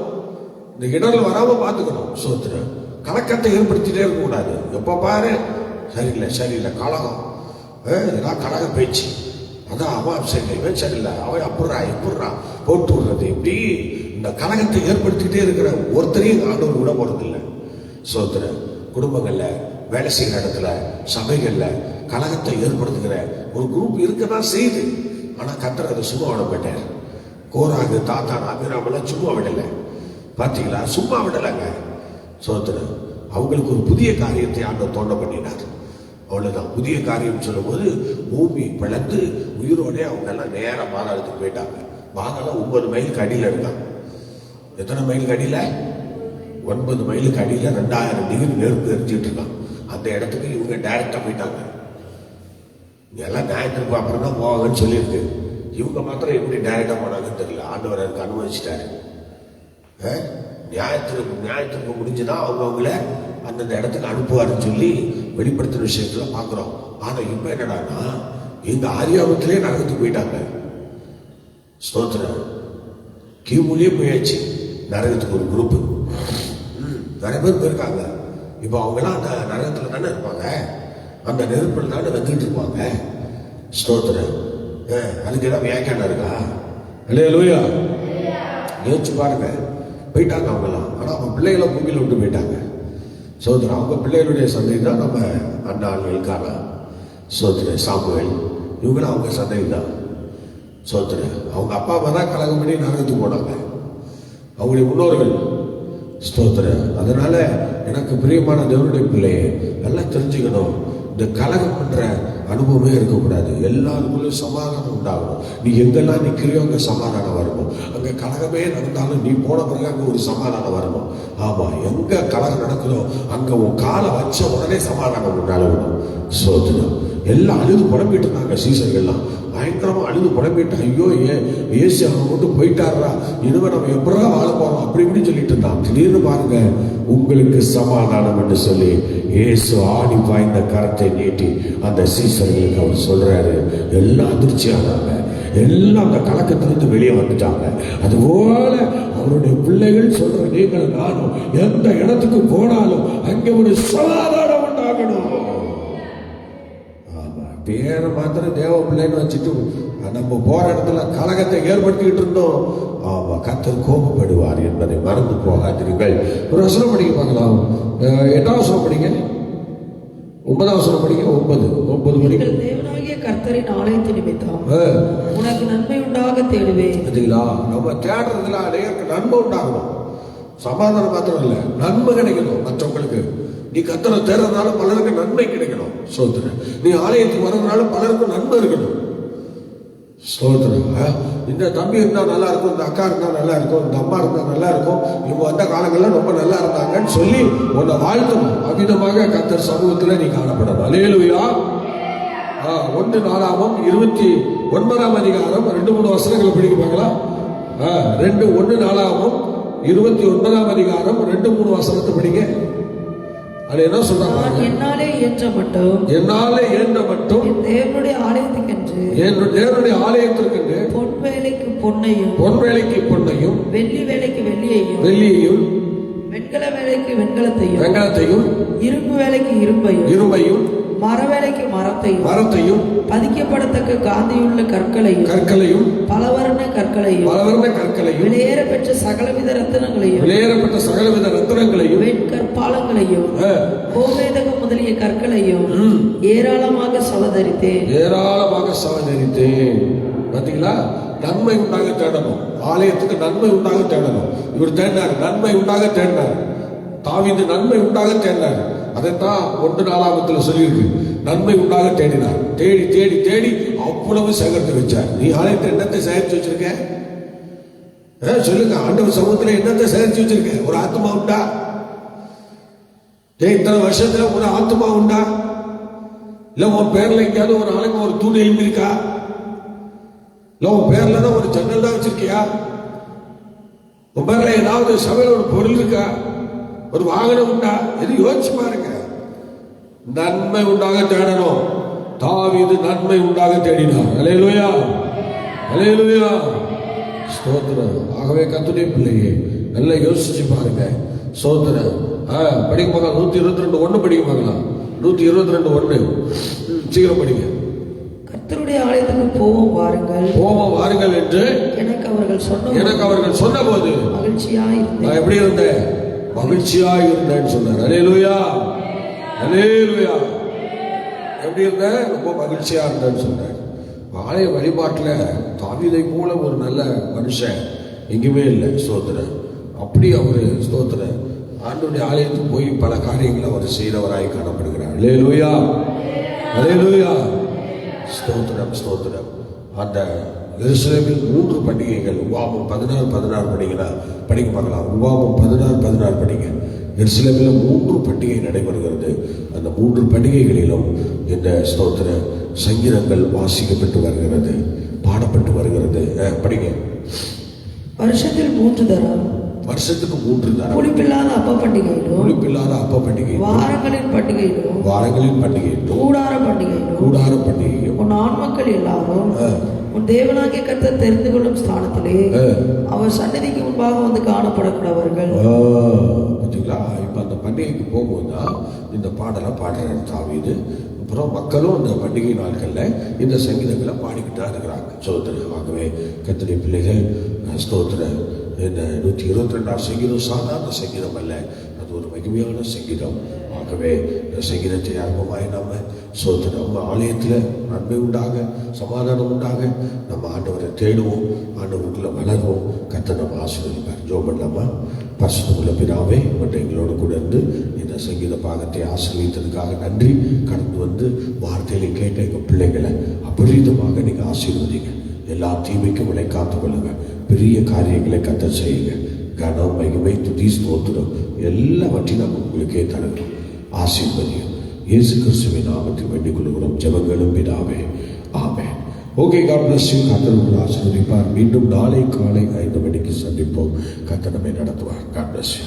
இந்த இடரல் வராம பாத்துக்கணும். சோத்திரம் கலக்கத்தை ஏற்படுத்திட்டே இருக்க கூடாது. எப்ப பாரு சரியில்லை கலகம், இதெல்லாம் கலக பேச்சு, அதான் அவன் சரியில்லை சரியில்லை, அவன் எப்படா போட்டு விடுறது, இப்படி இந்த கலகத்தை ஏற்படுத்திக்கிட்டே இருக்கிற ஒருத்தரையும் ஆண்டவர் விட போறதில்லை. சோத்திரம் குடும்பங்கள்ல, வேலை செய்யற இடத்துல, சபைகள்ல கலகத்தை ஏற்படுத்துகிற ஒரு குரூப் இருக்கதான் செய்யுது. ஆனா கர்த்தர் அதை சும்மா விட மாட்டார். கோராகு தாத்தான் அபிராமெல்லாம் சும்மா விடல. பாத்தீங்களா? சும்மா விடலைங்க. சோத்திரம் அவங்களுக்கு ஒரு புதிய காரியத்தை ஆண்டவர் தோண்ட பண்ணினார். அவ்வளவுதான். புதிய காரியம் சொல்லும் போது பூமி பிளந்து உயிரோட அவங்க எல்லாம் நேரம் பாதாளத்துக்கு போயிட்டாங்க. பாதாளம் 9 மைலுக்கு அடியில இருக்காங்க. எத்தனை மைலுக்கு அடியில? 9 மைலுக்கு அடியில 2000 டிகிரி நெருப்பு எரிஞ்சிட்டு இருக்கான். அந்த இடத்துக்கு இவங்க டைரக்டா போயிட்டாங்க. எல்லாம் ஞாயிற்றுக்கு அப்புறம் தான் போவாங்கன்னு சொல்லியிருக்கு. இவங்க மாத்திரம் எப்படி டைரக்டா போனாங்கன்னு தெரியல. ஆண்டவர் அதுக்கு அனுமதிச்சிட்டாரு. ஞாயிற்றுக்கு முடிஞ்சுதான் அவங்கள அந்தந்த இடத்துக்கு அனுப்புவாருன்னு சொல்லி வெளிப்படுத்துற விஷயத்துல பாக்குறோம். ஆனா இப்ப என்னடான்னா எங்க ஆரியாபத்திலே நரகத்துக்கு போயிட்டாங்க. ஸ்தோத்திரம் கிமுலே போயாச்சு நரகத்துக்கு ஒரு குரூப். நிறைய பேர் போயிருக்காங்க. இப்ப அவங்க எல்லாம் அந்த நரகத்துல தானே இருப்பாங்க, அந்த நெருப்புல தானே வந்துட்டு இருப்பாங்க. ஸ்தோத்திரம் அதுக்கு ஏதாவது வியாக்கியானம் இருக்கா? அல்லேலூயா. யோசிச்சு பாருங்க. போயிட்டாங்க அவங்கெல்லாம். ஆனா அவங்க பிள்ளைகளை பூமியில விட்டு போயிட்டாங்க. சோதரன் அவங்க பிள்ளைகளுடைய சந்ததி தான் நம்ம அண்ணாள் காணா, சோதரன் சாமுவேல், இவங்களும் அவங்க சந்ததி தான். சோதரன் அவங்க அப்பா அம்மா தான் கலகம் பண்ணி நரகத்துக்கு போனாங்க, அவங்களுடைய முன்னோர்கள். ஸ்தோத்திரம். அதனால எனக்கு பிரியமான தேவனுடைய பிள்ளையை நல்லா தெரிஞ்சுக்கணும். இந்த கலகம் பண்ற அனுபவமே இருக்கக்கூடாது. எல்லாருக்குள்ளும் சமாதானம் உண்டாகணும். நீ எங்கெல்லாம் நிற்கிறியோ அங்க சமாதானம் வரணும். அங்க கலகமே நடந்தாலும் நீ போன பிறகு அங்க ஒரு சமாதானம் வரணும். ஆமா, எங்க கலகம் நடக்குதோ அங்க உன் காலை வச்ச உடனே சமாதானம் உண்டால விடும். சோதனம் எல்லாம் அழுது புலம்பிட்டு இருந்தாங்க. சீசர்கள்லாம் பயங்கரமா அழுது புலம்பிட்டு, ஐயோ ஏசு அவன் மட்டும் போயிட்டாரா, இனிமே நம்ம எப்படா வாழ போறோம் அப்படி இப்படின்னு சொல்லிட்டு இருந்தான். திடீர்னு பாருங்க, உங்களுக்கு சமாதானம் என்று சொல்லி ஏசு ஆடி பாய்ந்த கரத்தை நீட்டி அந்த சீசர்களுக்கு அவர் சொல்றாரு. எல்லாம் அதிர்ச்சியானாங்க, எல்லாம் அந்த கலக்கத்திலிருந்து வெளியே வந்துட்டாங்க. அதுபோல அவருடைய பிள்ளைகள் சொல்ற நீங்கள் நானும் எந்த இடத்துக்கு போனாலும் அங்கே ஒரு சமாதானம் உண்டாகணும். பேரை மாத்திரம் தேவ பிள்ளைன்னு வச்சுட்டு நம்ம போற இடத்துல கலகத்தை ஏற்படுத்திக்கிட்டு இருந்தோம். ஆமா, கர்த்தர் கோபப்படுவார் என்பதை மறந்து போகாதீர்கள். ஒரு வசனம் படிக்க பார்க்கலாம். 8ஆம் வசனம் படிங்க, 9ஆம் வசனம் படிங்க. 9 படிங்க. தேவனாகிய கர்த்தரின் ஆலயத்தை நிமித்தம் உனக்கு நன்மை உண்டாக தேடுவேன். பார்த்தீங்களா? நம்ம தேடுறதுல அநேகருக்கு நன்மை உண்டாகணும். சமாதானம் மாத்திரம் இல்ல, நன்மை கிடைக்கணும். மற்றவங்களுக்கு நீ கர்த்தரை தேடுறதுனால பலருக்கு நன்மை கிடைக்கணும். ஸ்தோத்திரம். நீ ஆலயத்துக்கு வர்றதுனால பலருக்கு நன்மை இருக்கணும். ஸ்தோத்திரம். இந்த தம்பி இருந்தா நல்லா இருக்கும், இந்த அக்கா இருந்தா நல்லா இருக்கும், இந்த அம்மா இருந்தா நல்லா இருக்கும், இவங்க வந்த காலங்கள்லாம் ரொம்ப நல்லா இருந்தாங்கன்னு சொல்லி உன்னை வாழ்த்தணும். அவ்விதமாக கர்த்தர் சமூகத்துல நீ காணப்படணும். அல்லேலூயா. 1 நாளாகமம் 29ஆம் அதிகாரம் 2-3 வசனங்களை படிப்பாங்களா? 1 நாளாகமம் 29ஆம் அதிகாரம் 2-3 வசனத்தை படிங்க. அது என்ன சொல்றாங்க? என்னாலே இயன்ற மட்டும் என் தேவனுடைய ஆலயத்துக்கென்று தேவனுடைய ஆலயத்திற்கென்று பொன் வேலைக்கு பொன்னையும் வெள்ளி வேலைக்கு வெள்ளியையும் வெண்கல வேலைக்கு வெண்கலத்தையும் இரும்பு வேலைக்கு இரும்பையும் மர வேலைக்கு மரத்தையும் பதிக்கப்படத்தக்க காந்தியுள்ள கற்களையும் பலவர்ண கற்களையும் விலையேறப்பெற்ற சகலவித ரத்தினங்களையும் வெண்கற்பாலங்களையும் கோமேதகம் முதலிய கற்களையும் ஏராளமாக சவதரித்தேன். பாத்தீங்களா? நன்மை உண்டாக தேடணும். ஆலயத்துக்கு நன்மை உண்டாக தேடணும். இவர் தேடினார், நன்மை உண்டாக தேடினார். தாவீது நன்மை உண்டாக தேடினார். அதைத்தான் 1 நாளாகமத்தில் சொல்லியிருக்கு. நன்மை உண்டாக தேடினார். தேடி தேடி தேடி அவ்வளவு சேகரித்து வச்சார். நீ ஆலயத்தில் என்னத்தை சேகரித்து வச்சிருக்க? சொல்லுங்க. ஆண்டவர் சமூகத்துல என்னத்தை சேகரித்து வச்சிருக்க? ஒரு ஆத்மா உண்டா? இத்தனை வருஷத்துல ஒரு ஆத்மா உண்டா? இல்ல உன் பேர்ல எங்கேயாவது ஒரு ஆளுங்க ஒரு தூண் எழுப்பியிருக்கா? இல்ல உன் பேர்ல தான் ஒரு ஜன்னல் தான் வச்சிருக்கியா? உன் பேர்ல ஏதாவது சபையில் ஒரு பொருள் இருக்கா? ஒரு வாகனம் உண்டா? எது யோசிச்சு பாருங்க. நன்மை உண்டாக தேடணும். தாவீது நன்மை உண்டாக தேடினார். அல்லேலூயா, அல்லேலூயா, ஸ்தோத்திரம். ஆகவே கர்த்தருடைய பிள்ளையே நல்லா யோசிச்சு பாருங்க. ஸ்தோத்திரம். படிக்க பார்க்கலாம். 122:1 படிக்க பார்க்கலாம். 122:1 சீக்கிரம் படிங்க. கர்த்தருடைய ஆலயத்துக்கு போவோம் வாருங்கள் என்று எனக்கு அவர்கள் சொன்னபோது எப்படி இருந்தேன்? மகிழ்ச்சியாய் இருந்தேன்னு சொன்னார். அல்லேலூயா, அல்லேலூயா. எப்படி இருந்தேன்? ரொம்ப மகிழ்ச்சியா இருந்தேன்னு சொன்னார். ஆலய வழிபாட்டுல தாவீதை போல ஒரு நல்ல மனுஷன் எங்குமே இல்லை. ஸ்தோத்திரம். அப்படி அவரு ஸ்தோத்திரம் ஆண்டவருடைய ஆலயத்துக்கு போய் பல காரியங்களை அவர் செய்கிறவராய் காணப்படுகிறார். அல்லேலூயா, அல்லேலூயா, ஸ்தோத்திரம், ஸ்தோத்திரம். அந்த எருசலேமில் 3 பண்டிகைகள். உபாகமம் 16 படிக்க பார்க்கலாம். உபாகமம் 16 படிங்க. எருசலேமில் 3 பண்டிகை நடைபெறுகிறது. அந்த 3 பண்டிகைகளிலும் இந்த ஸ்தோத்திர சங்கீதங்கள் வாசிக்கப்பட்டு வருகிறது, பாடப்பட்டு வருகிறது. படிங்க. வருஷத்துக்கு 3 தரம் புளிப்பில்லாத அப்ப பண்டிகையிலும் வாரங்களின் பண்டிகையிலும் கூடார பண்டிகையும் உன் ஆண் மக்கள் எல்லாரும் உன் தேவனாகிய கர்த்தர் தெரிந்து கொள்ளும் ஸ்தானத்திலே அவர் சன்னதிக்கு முன்பாக வந்து காணப்படக்கூடவர்கள். பார்த்தீங்களா? இப்ப அந்த பண்டிகைக்கு போகும்போதுதான் இந்த பாடலை பாடுறாரு தாவீது. அப்புறம் மக்களும் அந்த பண்டிகை நாட்கள்ல இந்த சங்கீதங்களை பாடிக்கிட்டா இருக்கிறாங்க. ஸ்தோத்திரம். ஆகவே கர்த்தருடைய பிள்ளைகள் ஸ்தோத்திரம். இந்த 122ஆம் சங்கீதம் சாதாரண சங்கீதம் அல்ல, அது ஒரு மகிமையான சங்கீதம். ஆகவே இந்த சங்கீதத்தை ஆர்வமாய் நம்ம ஸ்தோத்திரம் நம்ம ஆலயத்தில் நன்மை உண்டாக, சமாதானம் உண்டாக நம்ம ஆண்டவரை தேடுவோம், ஆண்டவருக்குள்ள வளருவோம். கர்த்தர் நம்ம ஆசீர்வதிப்பார். ஜெபம் பண்ணலாமா? பரிசுத்தமுள்ள பிதாவே, மற்றும் எங்களோடு கூட இருந்து இந்த சங்கீத பாகத்தை ஆசீர்வதித்ததுக்காக நன்றி. கடந்து வந்து வார்த்தைகளை கேட்ட எங்கள் பிள்ளைகளை அபரிதமாக நீங்கள் ஆசீர்வதிங்க. எல்லா தீமைக்கும் உங்களை காத்துக்கொள்ளுங்க. பெரிய காரியங்களை கர்த்தர் செய்யுங்க. கனம், மகிமை, துதி, ஸ்தோத்திரம் எல்லாவற்றையும் நம்ம உங்களுக்கே தருகிறோம். ஆசீர்வதியும் இயேசு கிறிஸ்துவின் நாமத்தில் வேண்டிக் கொள்கிறோம். ஜெபங்களும் பிதாவே, ஆமென். Okay, God bless you. கர்த்தர் உங்களை ஆசீர்வதிப்பார். மீண்டும் நாளை காலை 5 மணிக்கு சந்திப்போம். கர்த்தர் நம்மை நடத்துவார். God bless you.